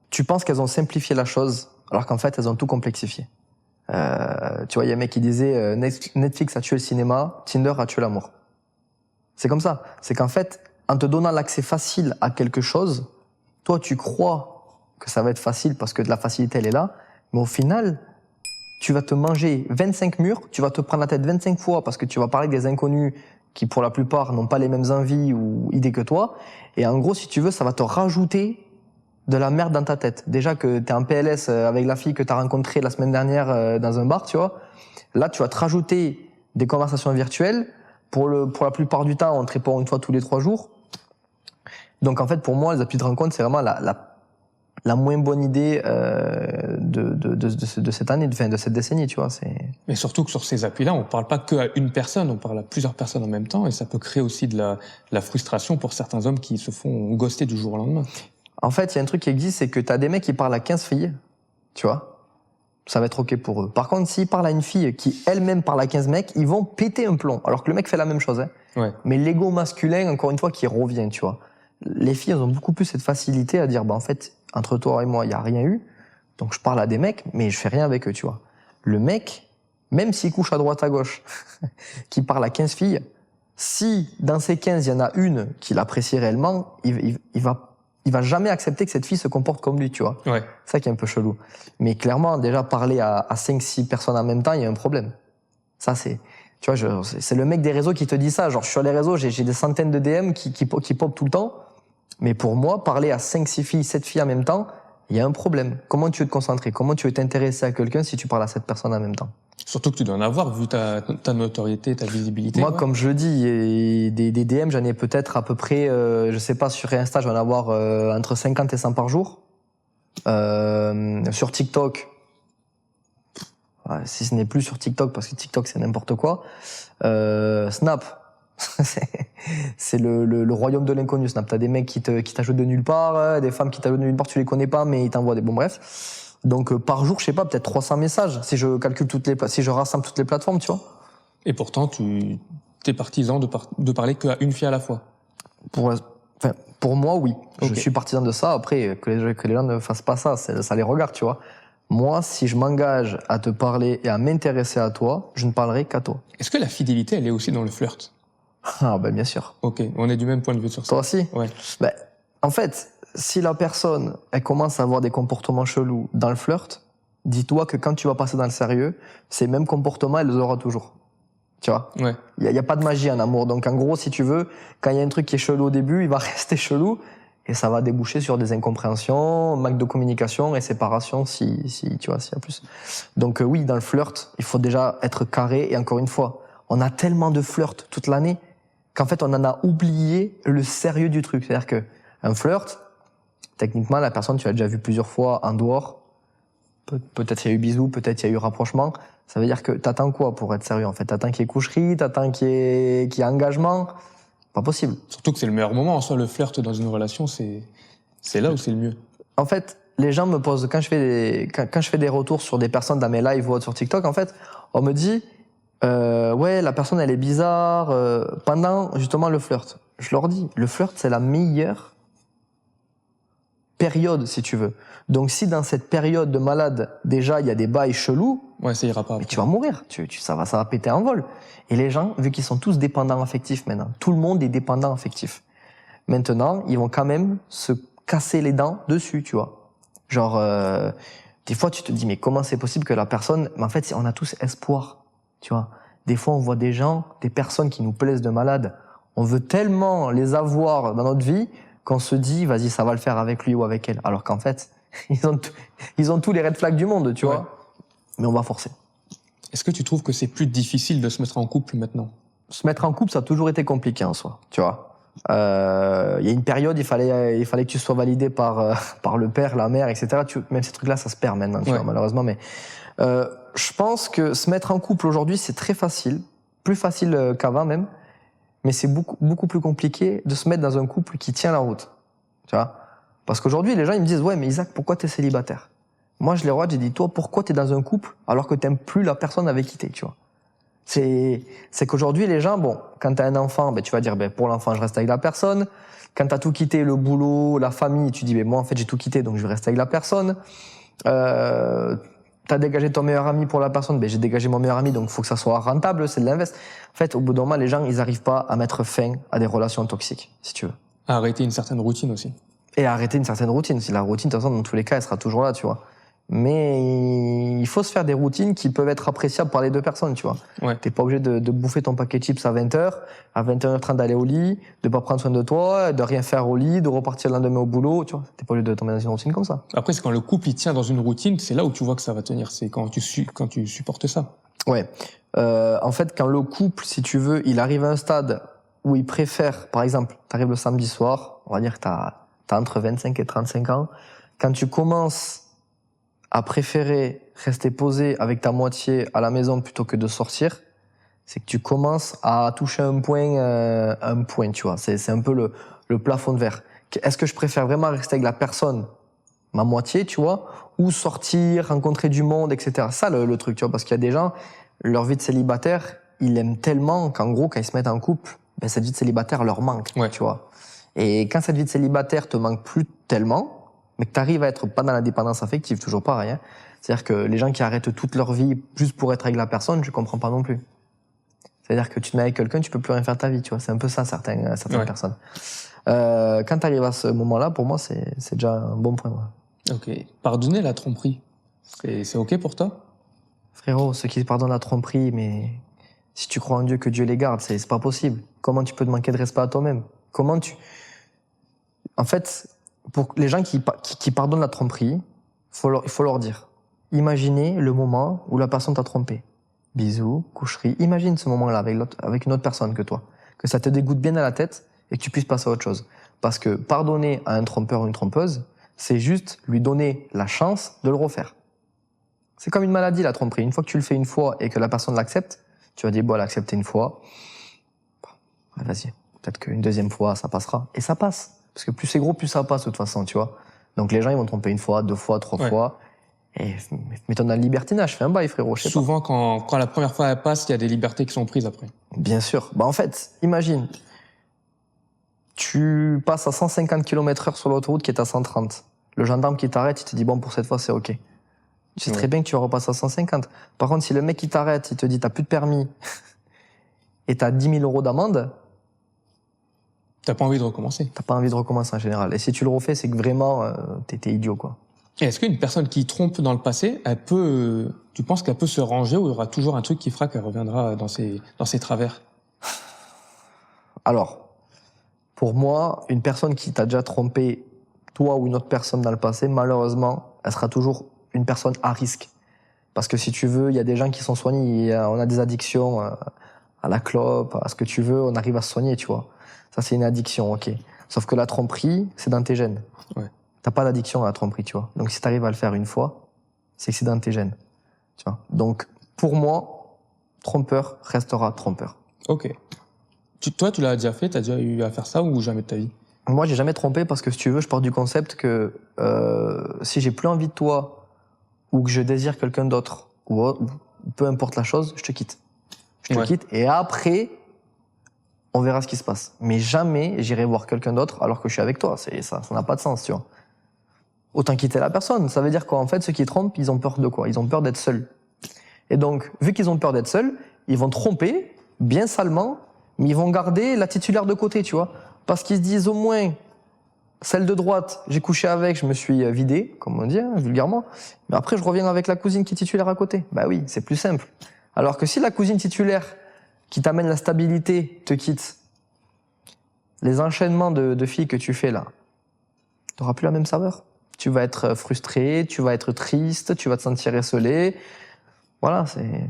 tu penses qu'elles ont simplifié la chose, alors qu'en fait, elles ont tout complexifié. Tu vois, il y a un mec qui disait Netflix a tué le cinéma, Tinder a tué l'amour. C'est comme ça. C'est qu'en fait, en te donnant l'accès facile à quelque chose, toi, tu crois que ça va être facile parce que la facilité, elle est là, mais au final, tu vas te manger 25 murs, tu vas te prendre la tête 25 fois parce que tu vas parler avec des inconnus qui, pour la plupart, n'ont pas les mêmes envies ou idées que toi. Et en gros, si tu veux, ça va te rajouter de la merde dans ta tête. Déjà que t'es en PLS avec la fille que t'as rencontrée la semaine dernière dans un bar, tu vois. Là, tu vas te rajouter des conversations virtuelles. Pour la plupart du temps, on te répond une fois tous les 3 jours. Donc en fait, pour moi, les applis de rencontre, c'est vraiment la moins bonne idée de cette année, de cette décennie, tu vois. Mais surtout que sur ces applis-là, on parle pas qu'à une personne, on parle à plusieurs personnes en même temps, et ça peut créer aussi de la frustration pour certains hommes qui se font ghoster du jour au lendemain. En fait, il y a un truc qui existe, c'est que t'as des mecs qui parlent à 15 filles, tu vois. Ça va être ok pour eux. Par contre, s'ils parlent à une fille qui elle-même parle à 15 mecs, ils vont péter un plomb. Alors que le mec fait la même chose, hein. Ouais. Mais l'ego masculin, encore une fois, qui revient, tu vois. Les filles, elles ont beaucoup plus cette facilité à dire, bah, en fait, entre toi et moi, il y a rien eu. Donc, je parle à des mecs, mais je fais rien avec eux, tu vois. Le mec, même s'il couche à droite, à gauche, qui parle à 15 filles, si, dans ces 15, il y en a une qui l'apprécie réellement, il va jamais accepter que cette fille se comporte comme lui, tu vois. Ouais. C'est ça qui est un peu chelou. Mais clairement, déjà, parler à 5-6 personnes en même temps, il y a un problème. Ça, Tu vois, c'est le mec des réseaux qui te dit ça. Genre, je suis sur les réseaux, j'ai des centaines de DM qui pop tout le temps. Mais pour moi, parler à 5, 6 filles, 7 filles en même temps, il y a un problème. Comment tu veux te concentrer? Comment tu veux t'intéresser à quelqu'un si tu parles à 7 personnes en même temps? Surtout que tu dois en avoir, vu ta notoriété, ta visibilité. Moi, comme je le dis, des DM, j'en ai peut-être à peu près, je sais pas, sur Insta, je vais en avoir entre 50 et 100 par jour. Sur TikTok, si ce n'est plus sur TikTok, parce que TikTok, c'est n'importe quoi. Snap, c'est le royaume de l'inconnu, Snap. T'as des mecs qui t'ajoutent de nulle part, des femmes qui t'ajoutent de nulle part, tu les connais pas, mais ils t'envoient des... Bon, bref. Donc, par jour, je sais pas, peut-être 300 messages, si je calcule si je rassemble toutes les plateformes, tu vois. Et pourtant, tu es partisan de parler qu'à une fille à la fois. Pour moi, oui. Okay. Je suis partisan de ça. Après, que les gens ne fassent pas ça, ça les regarde, tu vois. Moi, si je m'engage à te parler et à m'intéresser à toi, je ne parlerai qu'à toi. Est-ce que la fidélité, elle est aussi dans le flirt? Ah, ben bien sûr. Ok, on est du même point de vue sur ça. Toi aussi? Ouais. Ben, en fait, si la personne, elle commence à avoir des comportements chelous dans le flirt, dis-toi que quand tu vas passer dans le sérieux, ces mêmes comportements, elle les aura toujours. Tu vois? Ouais. Il y a pas de magie en amour. Donc, en gros, si tu veux, quand il y a un truc qui est chelou au début, il va rester chelou. Et ça va déboucher sur des incompréhensions, manque de communication et séparation si tu vois, s'il y a plus. Donc oui, dans le flirt, il faut déjà être carré. Et encore une fois, on a tellement de flirts toute l'année qu'en fait, on en a oublié le sérieux du truc. C'est-à-dire que un flirt, techniquement, la personne, tu l'as déjà vu plusieurs fois en dehors. Peut-être il y a eu bisous, peut-être il y a eu rapprochement. Ça veut dire que t'attends quoi pour être sérieux en fait? T'attends qu'il y ait coucherie, t'attends qu'il y ait engagement. Pas possible. Surtout que c'est le meilleur moment. En soi, le flirt dans une relation, c'est là où c'est le mieux. En fait, les gens me posent, quand je fais des retours sur des personnes dans mes lives ou sur TikTok, en fait, on me dit, ouais, la personne, elle est bizarre, pendant justement le flirt. Je leur dis, le flirt, c'est la meilleure période, si tu veux. Donc, si dans cette période de malade, déjà, il y a des bails chelous, ouais, ça ira pas. mais tu vas mourir. Ça va péter en vol. Et les gens, vu qu'ils sont tous dépendants affectifs maintenant, tout le monde est dépendant affectif. Maintenant, ils vont quand même se casser les dents dessus, tu vois. Genre, des fois, tu te dis, mais comment c'est possible que la personne... Mais en fait, on a tous espoir, tu vois. Des fois, on voit des gens, des personnes qui nous plaisent de malade. On veut tellement les avoir dans notre vie qu'on se dit, vas-y, ça va le faire avec lui ou avec elle. Alors qu'en fait, ils ont tous les red flags du monde, tu vois. Mais on va forcer. Est-ce que tu trouves que c'est plus difficile de se mettre en couple maintenant? Se mettre en couple, ça a toujours été compliqué en soi, tu vois. Il y a une période, il fallait que tu sois validé par le père, la mère, etc. Même ces trucs-là, ça se perd maintenant, tu vois, malheureusement. Mais je pense que se mettre en couple aujourd'hui, c'est très facile, plus facile qu'avant même. Mais c'est beaucoup plus compliqué de se mettre dans un couple qui tient la route, tu vois. Parce qu'aujourd'hui, les gens ils me disent, ouais, mais Isaac, pourquoi t'es célibataire? Moi, je les regarde, j'ai dit, toi, pourquoi t'es dans un couple alors que t'aimes plus la personne avec qui t'es, tu vois. C'est qu'aujourd'hui, les gens, bon, quand t'as un enfant, ben, tu vas dire, ben, pour l'enfant, je reste avec la personne. Quand t'as tout quitté, le boulot, la famille, tu dis, ben, moi, en fait, j'ai tout quitté, donc je vais rester avec la personne. T'as dégagé ton meilleur ami pour la personne, ben, j'ai dégagé mon meilleur ami, donc faut que ça soit rentable, c'est de l'invest. En fait, au bout d'un moment, les gens, ils arrivent pas à mettre fin à des relations toxiques, si tu veux. À arrêter une certaine routine aussi. Et à arrêter une certaine routine. Si la routine, de toute façon, dans tous les cas, elle sera toujours là, tu vois. Mais il faut se faire des routines qui peuvent être appréciables par les deux personnes, tu vois. Ouais. T'es pas obligé de bouffer ton paquet de chips à 20h, à 21h30 d'aller au lit, de pas prendre soin de toi, de rien faire au lit, de repartir le lendemain au boulot, tu vois. T'es pas obligé de tomber dans une routine comme ça. Après, c'est quand le couple il tient dans une routine, c'est là où tu vois que ça va tenir. C'est quand tu supportes ça. Ouais. En fait, quand le couple, si tu veux, il arrive à un stade où il préfère, par exemple, t'arrives le samedi soir, on va dire que t'as entre 25 et 35 ans, quand tu commences à préférer rester posé avec ta moitié à la maison plutôt que de sortir, c'est que tu commences à toucher un point, tu vois. C'est un peu le plafond de verre. Est-ce que je préfère vraiment rester avec la personne, ma moitié, tu vois, ou sortir, rencontrer du monde, etc. Ça, le truc, tu vois, parce qu'il y a des gens, leur vie de célibataire, ils l'aiment tellement qu'en gros, quand ils se mettent en couple, ben, cette vie de célibataire leur manque, tu vois. Et quand cette vie de célibataire te manque plus tellement, mais que tu arrives à être pas dans la dépendance affective, toujours pareil, hein. C'est-à-dire que les gens qui arrêtent toute leur vie juste pour être avec la personne, je comprends pas non plus. C'est-à-dire que tu te mets avec quelqu'un, tu peux plus rien faire de ta vie, tu vois. C'est un peu ça, certaines personnes. Quand tu arrives à ce moment-là, pour moi, c'est déjà un bon point. Ouais. Ok. Pardonner la tromperie, c'est ok pour toi? Frérot, ceux qui pardonnent la tromperie, mais Si tu crois en Dieu, que Dieu les garde, c'est pas possible. Comment tu peux te manquer de respect à toi-même? En fait, pour les gens qui pardonnent la tromperie, il faut leur dire, imaginez le moment où la personne t'a trompé. Bisous, coucherie. Imagine ce moment-là avec une autre personne que toi. Que ça te dégoûte bien à la tête et que tu puisses passer à autre chose. Parce que pardonner à un trompeur ou une trompeuse, c'est juste lui donner la chance de le refaire. C'est comme une maladie, la tromperie. Une fois que tu le fais une fois et que la personne l'accepte, tu vas dire, bon, elle a accepté une fois. Bon, vas-y. Peut-être qu'une deuxième fois, ça passera. Et ça passe. Parce que plus c'est gros, plus ça passe de toute façon, tu vois. Donc les gens, ils vont tromper une fois, deux fois, trois fois. Et mais t'en as le libertinage, fais un bail, frérot, je sais pas. Souvent, quand la première fois elle passe, il y a des libertés qui sont prises après. Bien sûr. Bah, en fait, imagine, tu passes à 150 km/h sur l'autoroute qui est à 130. Le gendarme qui t'arrête, il te dit, bon, pour cette fois, c'est OK. Tu sais très bien que tu vas repasser à 150. Par contre, si le mec qui t'arrête, il te dit, t'as plus de permis et t'as 10 000 € d'amende, T'as pas envie de recommencer. t'as pas envie de recommencer en général. Et si tu le refais, c'est que vraiment, t'étais idiot, quoi. Et est-ce qu'une personne qui trompe dans le passé, tu penses qu'elle peut se ranger ou il y aura toujours un truc qui fera qu'elle reviendra dans ses travers? Alors, pour moi, une personne qui t'a déjà trompé, toi ou une autre personne dans le passé, malheureusement, elle sera toujours une personne à risque. Parce que si tu veux, il y a des gens qui sont soignés, on a des addictions à la clope, à ce que tu veux, on arrive à se soigner, tu vois. Ça, c'est une addiction, ok. Sauf que la tromperie, c'est dans tes gènes. Ouais. T'as pas d'addiction à la tromperie, tu vois. Donc si t'arrives à le faire une fois, c'est que c'est dans tes gènes, tu vois. Donc, pour moi, trompeur restera trompeur. Ok. Toi, tu l'as déjà fait? T'as déjà eu à faire ça ou jamais de ta vie? Moi, j'ai jamais trompé parce que si tu veux, je pars du concept que si j'ai plus envie de toi ou que je désire quelqu'un d'autre ou peu importe la chose, je te quitte. Je te quitte et après, on verra ce qui se passe. Mais jamais j'irai voir quelqu'un d'autre alors que je suis avec toi. Ça n'a pas de sens, tu vois. Autant quitter la personne. Ça veut dire qu'en fait, ceux qui trompent, ils ont peur de quoi? Ils ont peur d'être seuls. Et donc, vu qu'ils ont peur d'être seuls, ils vont tromper bien salement, mais ils vont garder la titulaire de côté, tu vois. Parce qu'ils se disent au moins, celle de droite, j'ai couché avec, je me suis vidé, comme on dit, hein, vulgairement. Mais après, je reviens avec la cousine qui est titulaire à côté. Bah oui, c'est plus simple. Alors que si la cousine titulaire qui t'amène la stabilité te quitte, les enchaînements de filles que tu fais là, t'auras plus la même saveur. Tu vas être frustré, tu vas être triste, tu vas te sentir esselé. Voilà, c'est...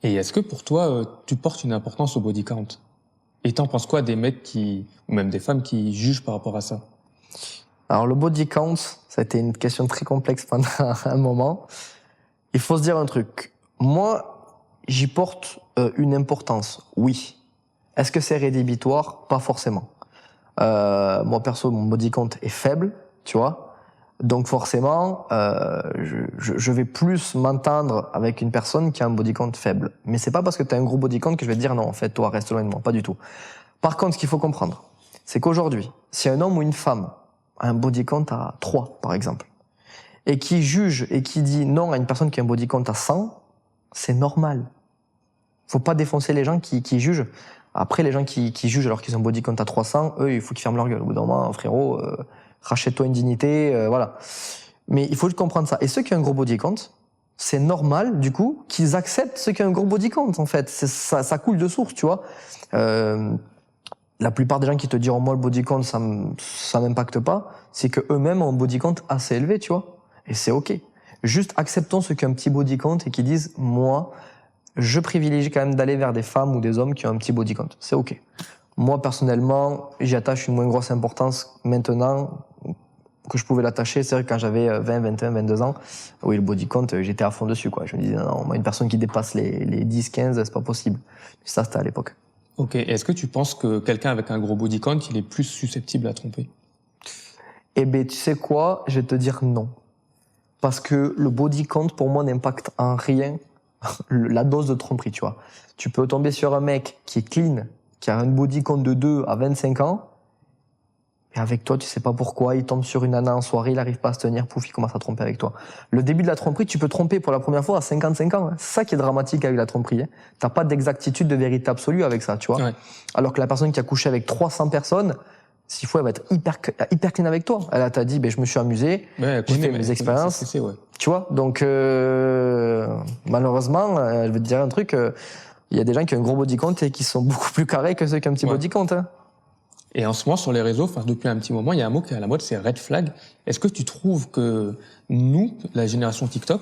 Et est-ce que pour toi, tu portes une importance au body count? Et t'en penses quoi des mecs ou même des femmes qui jugent par rapport à ça? Alors le body count, ça a été une question très complexe pendant un moment. Il faut se dire un truc. Moi, j'y porte une importance, oui. Est-ce que c'est rédhibitoire? Pas forcément. Moi perso, mon body count est faible, tu vois. Donc forcément, je vais plus m'entendre avec une personne qui a un body count faible. Mais c'est pas parce que tu as un gros body count que je vais te dire non, en fait, toi, reste loin de moi. Pas du tout. Par contre, ce qu'il faut comprendre, c'est qu'aujourd'hui, si un homme ou une femme a un body count à 3, par exemple, et qui juge et qui dit non à une personne qui a un body count à 100, c'est normal. Faut pas défoncer les gens qui jugent. Après, les gens qui jugent alors qu'ils ont un body count à 300, eux, il faut qu'ils ferment leur gueule. Au bout d'un moment, frérot, rachète-toi une dignité, voilà. Mais il faut comprendre ça. Et ceux qui ont un gros body count, c'est normal, du coup, qu'ils acceptent ceux qui ont un gros body count, en fait. Ça coule de source, tu vois. La plupart des gens qui te diront, moi, le body count, ça m'impacte pas, c'est que eux-mêmes ont un body count assez élevé, tu vois. Et c'est OK. Juste acceptons ceux qui ont un petit body count et qui disent, moi, je privilégie quand même d'aller vers des femmes ou des hommes qui ont un petit body count. C'est OK. Moi, personnellement, j'y attache une moins grosse importance maintenant que je pouvais l'attacher. C'est vrai que quand j'avais 20, 21, 22 ans, oui, le body count, j'étais à fond dessus, quoi. Je me disais, non, moi, une personne qui dépasse les 10, 15, c'est pas possible. Ça, c'était à l'époque. Ok. Est-ce que tu penses que quelqu'un avec un gros body count, il est plus susceptible à tromper? Eh ben, tu sais quoi? Je vais te dire non. Parce que le body count, pour moi, n'impacte en rien la dose de tromperie, tu vois. Tu peux tomber sur un mec qui est clean, qui a un body count de 2 à 25 ans, et avec toi, tu sais pas pourquoi, il tombe sur une nana en soirée, il arrive pas à se tenir, pouf, il commence à tromper avec toi. Le début de la tromperie, tu peux tromper pour la première fois à 55 ans. Hein. C'est ça qui est dramatique avec la tromperie. Hein. T'as pas d'exactitude de vérité absolue avec ça, tu vois. Ouais. Alors que la personne qui a couché avec 300 personnes, s'il faut, elle va être hyper clean avec toi. Elle t'a dit, ben, je me suis amusé, j'ai fait mes expériences. Ouais. Tu vois, donc malheureusement, je vais te dire un truc, Il y a des gens qui ont un gros body count et qui sont beaucoup plus carrés que ceux qui ont un petit body count. Hein. Et en ce moment, sur les réseaux, enfin, depuis un petit moment, il y a un mot qui est à la mode, c'est red flag. Est-ce que tu trouves que nous, la génération TikTok,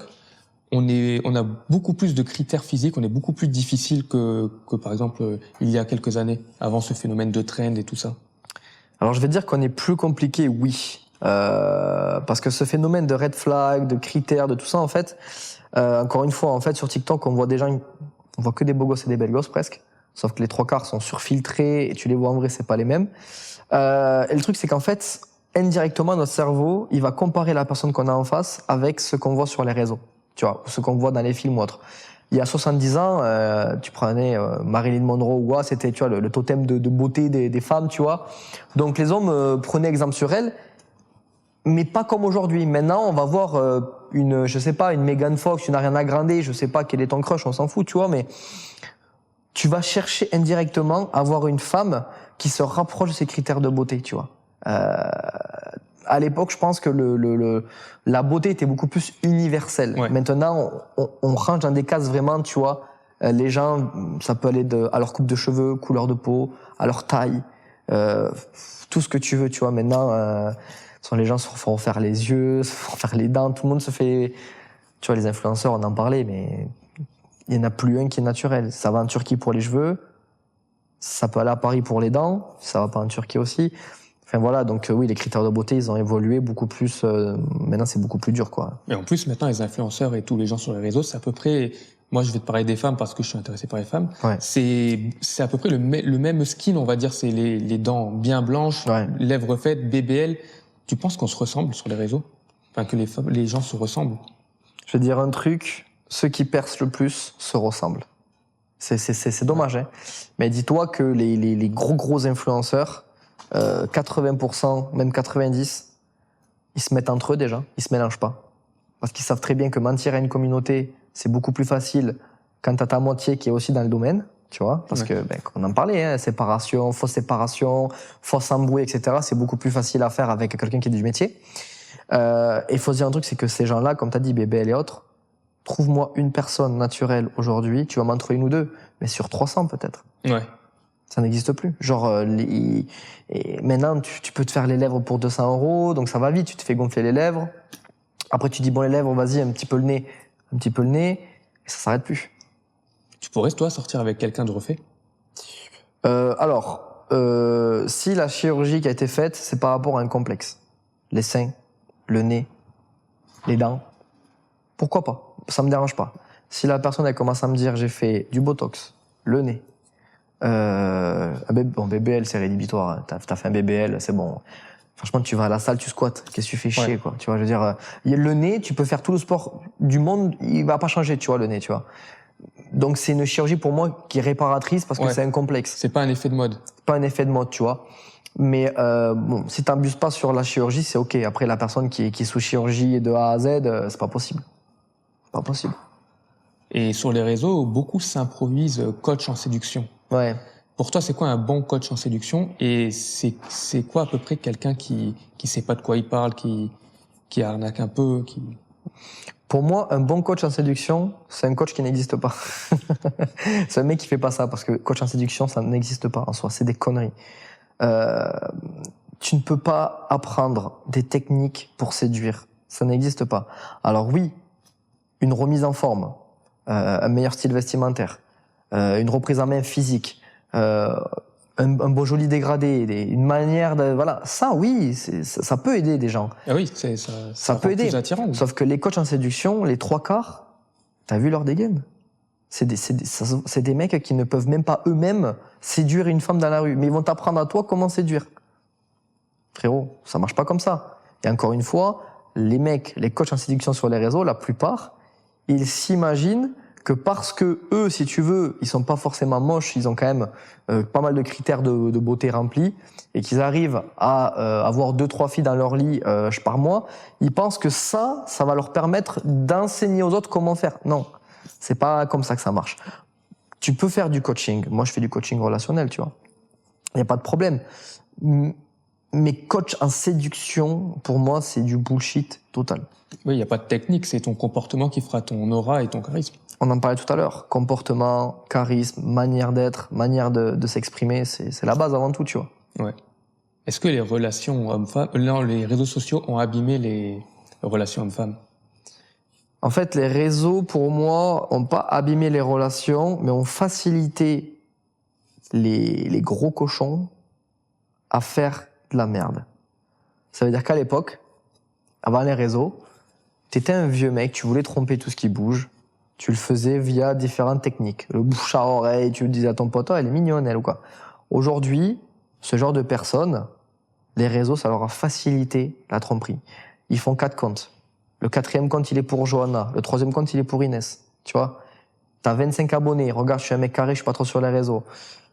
on a beaucoup plus de critères physiques, on est beaucoup plus difficile que par exemple, il y a quelques années, avant ce phénomène de trend et tout ça? Alors, je vais dire qu'on est plus compliqué, oui. Parce que ce phénomène de red flag, de critères, de tout ça, en fait, encore une fois, en fait, sur TikTok, on voit des gens, on voit que des beaux gosses et des belles gosses presque. Sauf que les 3/4 sont surfiltrés et tu les vois en vrai, c'est pas les mêmes. Et le truc, c'est qu'en fait, indirectement, notre cerveau, il va comparer la personne qu'on a en face avec ce qu'on voit sur les réseaux. Tu vois, ce qu'on voit dans les films ou autres. Il y a 70 ans, tu prenais Marilyn Monroe ou quoi, c'était, tu vois, le totem de beauté des femmes, tu vois. Donc les hommes prenaient exemple sur elle, mais pas comme aujourd'hui. Maintenant, on va voir je sais pas, une Megan Fox, une Ariana Grande, je sais pas quel est ton crush, on s'en fout, tu vois, mais tu vas chercher indirectement à avoir une femme qui se rapproche de ces critères de beauté, tu vois. À l'époque, je pense que la beauté était beaucoup plus universelle. Ouais. Maintenant, on range dans des cases vraiment, tu vois. Les gens, ça peut aller à leur coupe de cheveux, couleur de peau, à leur taille, tout ce que tu veux, tu vois. Maintenant, les gens se font faire les yeux, se font faire les dents, tout le monde se fait... Tu vois, les influenceurs, on en parlait, mais il n'y en a plus un qui est naturel. Ça va en Turquie pour les cheveux, ça peut aller à Paris pour les dents, ça va pas en Turquie aussi. Enfin voilà, donc oui, les critères de beauté, ils ont évolué beaucoup plus. Maintenant, c'est beaucoup plus dur, quoi. Et en plus, maintenant, les influenceurs et tous les gens sur les réseaux, c'est à peu près... Moi, je vais te parler des femmes parce que je suis intéressé par les femmes. Ouais. C'est à peu près le même skin, on va dire. C'est les dents bien blanches, Ouais. lèvres faites, BBL. Tu penses qu'on se ressemble sur les réseaux? Enfin, que les gens se ressemblent? Je vais dire un truc, ceux qui percent le plus se ressemblent. C'est dommage, hein. Mais dis-toi que les gros influenceurs, 80%, même 90%, ils se mettent entre eux déjà, ils se mélangent pas. Parce qu'ils savent très bien que mentir à une communauté, c'est beaucoup plus facile quand t'as ta moitié qui est aussi dans le domaine, tu vois. Parce que, on en parlait, hein, séparation, fausse embrouille, etc. C'est beaucoup plus facile à faire avec quelqu'un qui est du métier. Et il faut se dire un truc, c'est que ces gens-là, comme t'as dit, BBL et autres, trouve-moi une personne naturelle aujourd'hui, tu vas m'en trouver une ou deux, mais sur 300 peut-être. Ouais. Ça n'existe plus. Genre, et maintenant, tu peux te faire les lèvres pour 200 €, donc ça va vite, tu te fais gonfler les lèvres. Après, tu dis, bon, les lèvres, vas-y, un petit peu le nez, et ça s'arrête plus. Tu pourrais, toi, sortir avec quelqu'un de refait? Alors, si la chirurgie qui a été faite, c'est par rapport à un complexe. Les seins, le nez, les dents, pourquoi pas? Ça me dérange pas. Si la personne, elle commence à me dire, j'ai fait du botox, le nez, bon, BBL, c'est rédhibitoire. Hein. T'as fait un BBL, c'est bon. Franchement, tu vas à la salle, tu squattes. Qu'est-ce que tu fais chier, quoi. Tu vois, je veux dire, le nez, tu peux faire tout le sport du monde, il va pas changer, tu vois, le nez, tu vois. Donc, c'est une chirurgie pour moi qui est réparatrice parce que c'est un complexe. C'est pas un effet de mode. Pas un effet de mode, tu vois. Mais bon, si t'abuses pas sur la chirurgie, c'est ok. Après, la personne qui est sous chirurgie de A à Z, c'est pas possible. Pas possible. Et sur les réseaux, beaucoup s'improvisent coach en séduction. Ouais. Pour toi, c'est quoi un bon coach en séduction? Et c'est quoi à peu près quelqu'un qui sait pas de quoi il parle, qui arnaque un peu, qui... Pour moi, un bon coach en séduction, c'est un coach qui n'existe pas. C'est un mec qui fait pas ça, parce que coach en séduction, ça n'existe pas en soi, c'est des conneries. Tu ne peux pas apprendre des techniques pour séduire, ça n'existe pas. Alors oui, une remise en forme, un meilleur style vestimentaire, une reprise en main physique, un beau joli dégradé, une manière de... Voilà, ça oui, ça peut aider des gens. Ah oui, ça peut rend aider. plus attirant. Oui. Sauf que les coachs en séduction, les 3/4, t'as vu leur dégaine? C'est des mecs qui ne peuvent même pas eux-mêmes séduire une femme dans la rue. Mais ils vont t'apprendre à toi comment séduire. Frérot, ça marche pas comme ça. Et encore une fois, les mecs, les coachs en séduction sur les réseaux, la plupart, ils s'imaginent que parce que eux, si tu veux, ils sont pas forcément moches, ils ont quand même pas mal de critères de beauté remplis, et qu'ils arrivent à avoir 2-3 filles dans leur lit par mois, ils pensent que ça va leur permettre d'enseigner aux autres comment faire. Non, c'est pas comme ça que ça marche. Tu peux faire du coaching. Moi, je fais du coaching relationnel, tu vois. Il y a pas de problème. Mais coach en séduction, pour moi, c'est du bullshit total. Oui, il n'y a pas de technique, c'est ton comportement qui fera ton aura et ton charisme. On en parlait tout à l'heure. Comportement, charisme, manière d'être, manière de s'exprimer, c'est la base avant tout, tu vois. Ouais. Est-ce que les relations hommes-femmes, non, les réseaux sociaux ont abîmé les relations hommes-femmes? En fait, les réseaux, pour moi, ont pas abîmé les relations, mais ont facilité les gros cochons à faire de la merde. Ça veut dire qu'à l'époque, avant les réseaux, t'étais un vieux mec, tu voulais tromper tout ce qui bouge, tu le faisais via différentes techniques. Le bouche à oreille, tu disais à ton pote, oh, elle est mignonne, elle, ou quoi. Aujourd'hui, ce genre de personnes, les réseaux, ça leur a facilité la tromperie. Ils font 4 comptes. Le 4e compte, il est pour Johanna. Le 3e compte, il est pour Inès. Tu vois? T'as 25 abonnés. Regarde, je suis un mec carré, je suis pas trop sur les réseaux.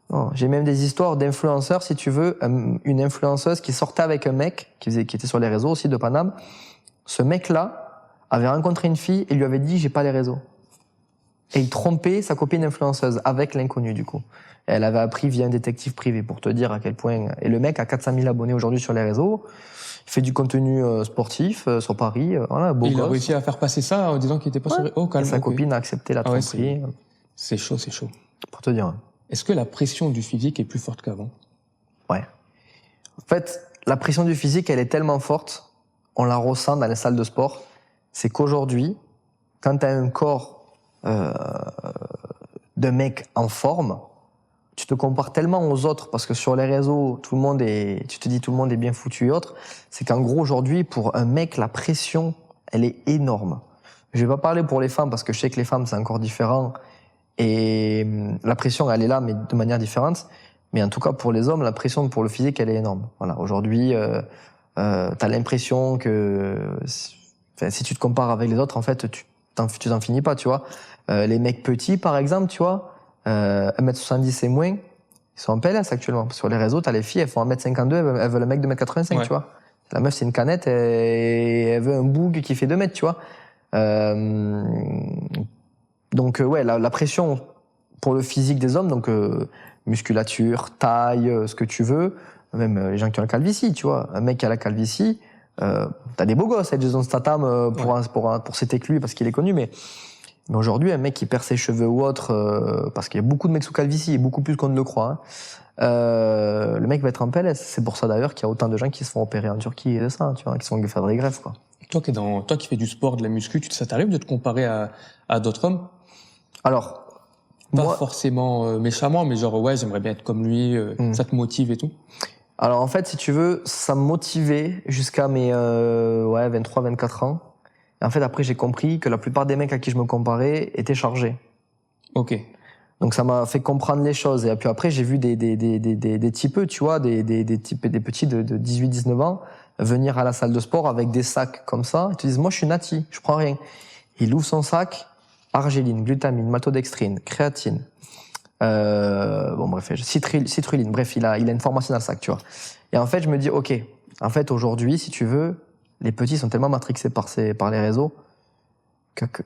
Non, j'ai même des histoires d'influenceurs, si tu veux, une influenceuse qui sortait avec un mec qui était sur les réseaux aussi de Paname. Ce mec-là avait rencontré une fille et lui avait dit j'ai pas les réseaux. Et il trompait sa copine influenceuse avec l'inconnu du coup. Et elle avait appris via un détective privé pour te dire à quel point. Et le mec a 400 000 abonnés aujourd'hui sur les réseaux. Il fait du contenu sportif sur Paris. Voilà, beau Et il a gosse. réussi à faire passer ça en disant qu'il était pas sur... Oh, Et calme. sa ok. copine a accepté la Ah ouais, tromperie. c'est chaud, c'est chaud. Pour te dire. Est-ce que la pression du physique est plus forte qu'avant? Ouais. En fait, la pression du physique, elle est tellement forte, on la ressent dans les salles de sport, c'est qu'aujourd'hui, quand tu as un corps de mec en forme, tu te compares tellement aux autres, parce que sur les réseaux, tu te dis tout le monde est bien foutu et autres, c'est qu'en gros, aujourd'hui, pour un mec, la pression, elle est énorme. Je vais pas parler pour les femmes, parce que je sais que les femmes, c'est encore différent, et la pression, elle est là, mais de manière différente. Mais en tout cas, pour les hommes, la pression pour le physique, elle est énorme. Voilà. Aujourd'hui, t'as l'impression que, si tu te compares avec les autres, en fait, tu t'en finis pas, tu vois. Les mecs petits, par exemple, tu vois, 1m70 et moins, ils sont en PLS actuellement. Sur les réseaux, t'as les filles, elles font 1m52, elles veulent un mec de 1m85, Ouais. tu vois. La meuf, c'est une canette et elle veut un boug qui fait 2 mètres, tu vois. Donc ouais, la pression pour le physique des hommes, donc musculature, taille, ce que tu veux, même les gens qui ont la calvitie, tu vois. Un mec qui a la calvitie, t'as des beaux gosses, Jason Statham pour cet éclu parce qu'il est connu, mais aujourd'hui, un mec qui perd ses cheveux ou autre, parce qu'il y a beaucoup de mecs sous calvitie, et beaucoup plus qu'on ne le croit, le mec va être en PLS. C'est pour ça d'ailleurs qu'il y a autant de gens qui se font opérer en Turquie et de ça, tu vois, qui sont faire des greffes, quoi. Toi qui fais du sport, de la muscu, ça t'arrive de te comparer à d'autres hommes? Alors, Pas moi, forcément méchamment, mais genre ouais, j'aimerais bien être comme lui, ça te motive et tout? alors en fait, si tu veux, ça me motivait jusqu'à mes 23, 24 ans. Et en fait, après, j'ai compris que la plupart des mecs à qui je me comparais étaient chargés. Ok. Donc ça m'a fait comprendre les choses. Et puis après, j'ai vu des typeux, tu vois, des petits de 18, 19 ans venir à la salle de sport avec des sacs comme ça. Ils te disent, moi, je suis nati, je prends rien. Il ouvre son sac, argiline, glutamine, maltodextrine, créatine, bon bref, citrulline, bref, il a une formation dans le sac, tu vois. Et en fait, je me dis, ok, en fait, aujourd'hui, si tu veux, les petits sont tellement matrixés par les réseaux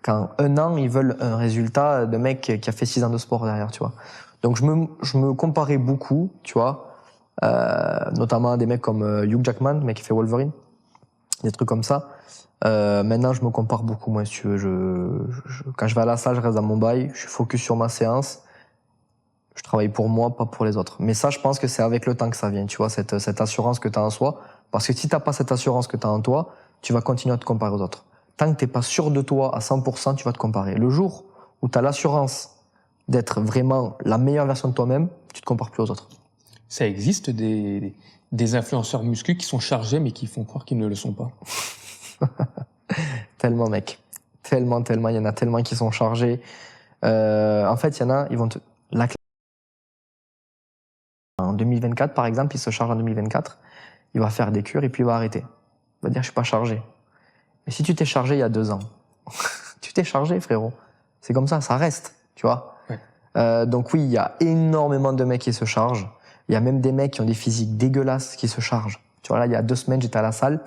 qu'en un an, ils veulent un résultat de mec qui a fait 6 ans de sport derrière, tu vois. Donc, je me comparais beaucoup, tu vois, notamment à des mecs comme Hugh Jackman, le mec qui fait Wolverine, des trucs comme ça. Maintenant, je me compare beaucoup, moi, si tu veux. Quand je vais à la salle, je reste dans mon bail, je suis focus sur ma séance. Je travaille pour moi, pas pour les autres. Mais ça, je pense que c'est avec le temps que ça vient, tu vois, cette assurance que tu as en soi. Parce que si t'as pas cette assurance que tu as en toi, tu vas continuer à te comparer aux autres. Tant que t'es pas sûr de toi à 100%, tu vas te comparer. Le jour où tu as l'assurance d'être vraiment la meilleure version de toi-même, tu te compares plus aux autres. Ça existe des influenceurs muscu qui sont chargés mais qui font croire qu'ils ne le sont pas? Tellement, mec. Tellement. Il y en a tellement qui sont chargés. En fait, il y en a, ils vont te... En 2024, par exemple, il se charge en 2024, il va faire des cures et puis il va arrêter. Il va dire, je suis pas chargé. Mais si tu t'es chargé il y a 2 ans, tu t'es chargé, frérot. C'est comme ça reste, tu vois. Ouais. Donc oui, il y a énormément de mecs qui se chargent. Il y a même des mecs qui ont des physiques dégueulasses qui se chargent. Tu vois, là, il y a 2 semaines, j'étais à la salle.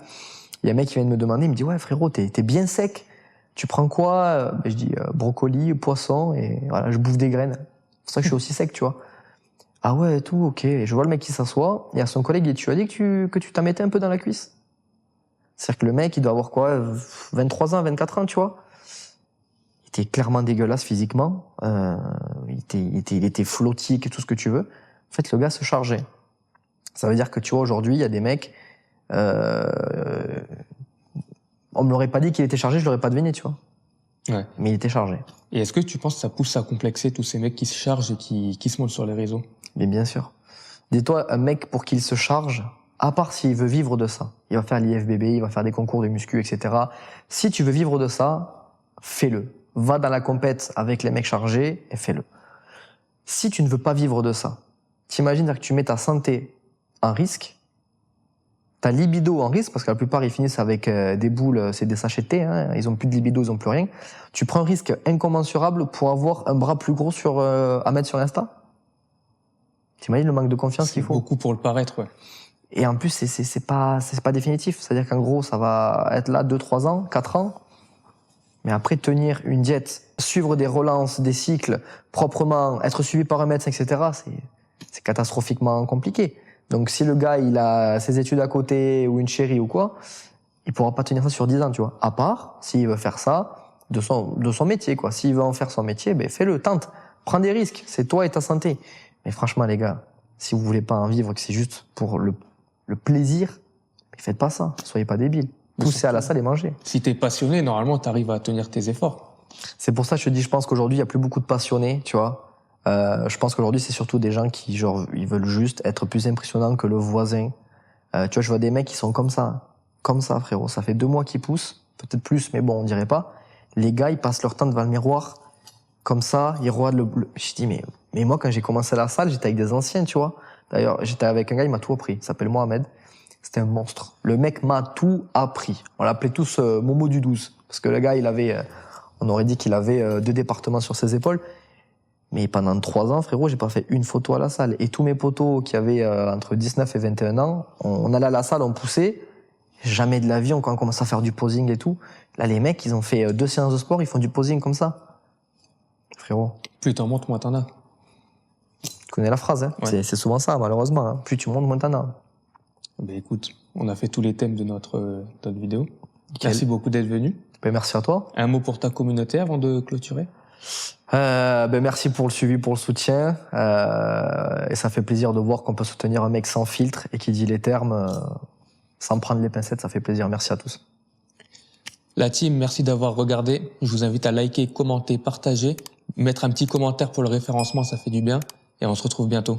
Il y a un mec qui vient de me demander, il me dit, ouais, frérot, t'es bien sec. Tu prends quoi? Je dis, brocoli, poisson, et voilà, je bouffe des graines. C'est pour ça que je suis aussi sec, tu vois. Ah ouais, et tout, ok. Et je vois le mec qui s'assoit, et à son collègue, et tu as dit que tu t'en mettais un peu dans la cuisse. C'est-à-dire que le mec, il doit avoir quoi, 23 ans, 24 ans, tu vois. Il était clairement dégueulasse physiquement. Il était flottique et tout ce que tu veux. En fait, le gars se chargeait. Ça veut dire que, tu vois, aujourd'hui, il y a des mecs... on me l'aurait pas dit qu'il était chargé, je l'aurais pas deviné, tu vois. Ouais. Mais il était chargé. Et est-ce que tu penses que ça pousse à complexer tous ces mecs qui se chargent et qui se montrent sur les réseaux? Mais bien sûr. Dis-toi, un mec, pour qu'il se charge, à part s'il veut vivre de ça, il va faire l'IFBB, il va faire des concours de muscu, etc. Si tu veux vivre de ça, fais-le. Va dans la compète avec les mecs chargés et fais-le. Si tu ne veux pas vivre de ça, t'imagines que tu mets ta santé en risque, ta libido en risque, parce que la plupart ils finissent avec des boules, c'est des sachets de thé, hein, ils ont plus de libido, ils ont plus rien. Tu prends un risque incommensurable pour avoir un bras plus gros à mettre sur Insta. T'imagines le manque de confiance qu'il faut? Beaucoup pour le paraître, ouais. Et en plus, c'est pas définitif. C'est-à-dire qu'en gros, ça va être là 2-3 ans, 4 ans. Mais après, tenir une diète, suivre des relances, des cycles, proprement, être suivi par un médecin, etc., c'est catastrophiquement compliqué. Donc, si le gars, il a ses études à côté, ou une chérie ou quoi, il pourra pas tenir ça sur 10 ans, tu vois. À part, s'il veut faire ça de son métier, quoi. S'il veut en faire son métier, ben, fais-le, tente. Prends des risques. C'est toi et ta santé. Mais franchement, les gars, si vous voulez pas en vivre, que c'est juste pour le plaisir, faites pas ça. Soyez pas débiles. Poussez à la salle et mangez. Si t'es passionné, normalement, t'arrives à tenir tes efforts. C'est pour ça que je te dis, je pense qu'aujourd'hui, il y a plus beaucoup de passionnés, tu vois. Je pense qu'aujourd'hui, c'est surtout des gens qui, genre, ils veulent juste être plus impressionnants que le voisin. Tu vois, je vois des mecs qui sont comme ça, frérot. Ça fait 2 mois qu'ils poussent, peut-être plus, mais bon, on dirait pas. Les gars, ils passent leur temps devant le miroir, comme ça, ils regardent Je dis, mais moi, quand j'ai commencé la salle, j'étais avec des anciens, tu vois. D'ailleurs, j'étais avec un gars, il m'a tout appris. Il s'appelle Mohamed. C'était un monstre. Le mec m'a tout appris. On l'appelait tous Momo du 12. Parce que le gars, on aurait dit qu'il avait 2 départements sur ses épaules. Mais pendant 3 ans, frérot, j'ai pas fait une photo à la salle. Et tous mes potos qui avaient entre 19 et 21 ans, on allait à la salle, on poussait. Jamais de la vie, on commence à faire du posing et tout. Là, les mecs, ils ont fait 2 séances de sport, ils font du posing comme ça. Frérot. Plus t'en montes, moins t'en as. Tu connais la phrase, hein. Ouais. C'est souvent ça, malheureusement. Hein. Plus tu montes, moins t'en as. Ben écoute, on a fait tous les thèmes de notre vidéo. Merci beaucoup d'être venu. Ben merci à toi. Un mot pour ta communauté avant de clôturer? Merci pour le suivi, pour le soutien. Et ça fait plaisir de voir qu'on peut soutenir un mec sans filtre et qui dit les termes sans prendre les pincettes. Ça fait plaisir. Merci à tous. La team, merci d'avoir regardé. Je vous invite à liker, commenter, partager, mettre un petit commentaire pour le référencement, ça fait du bien. Et on se retrouve bientôt.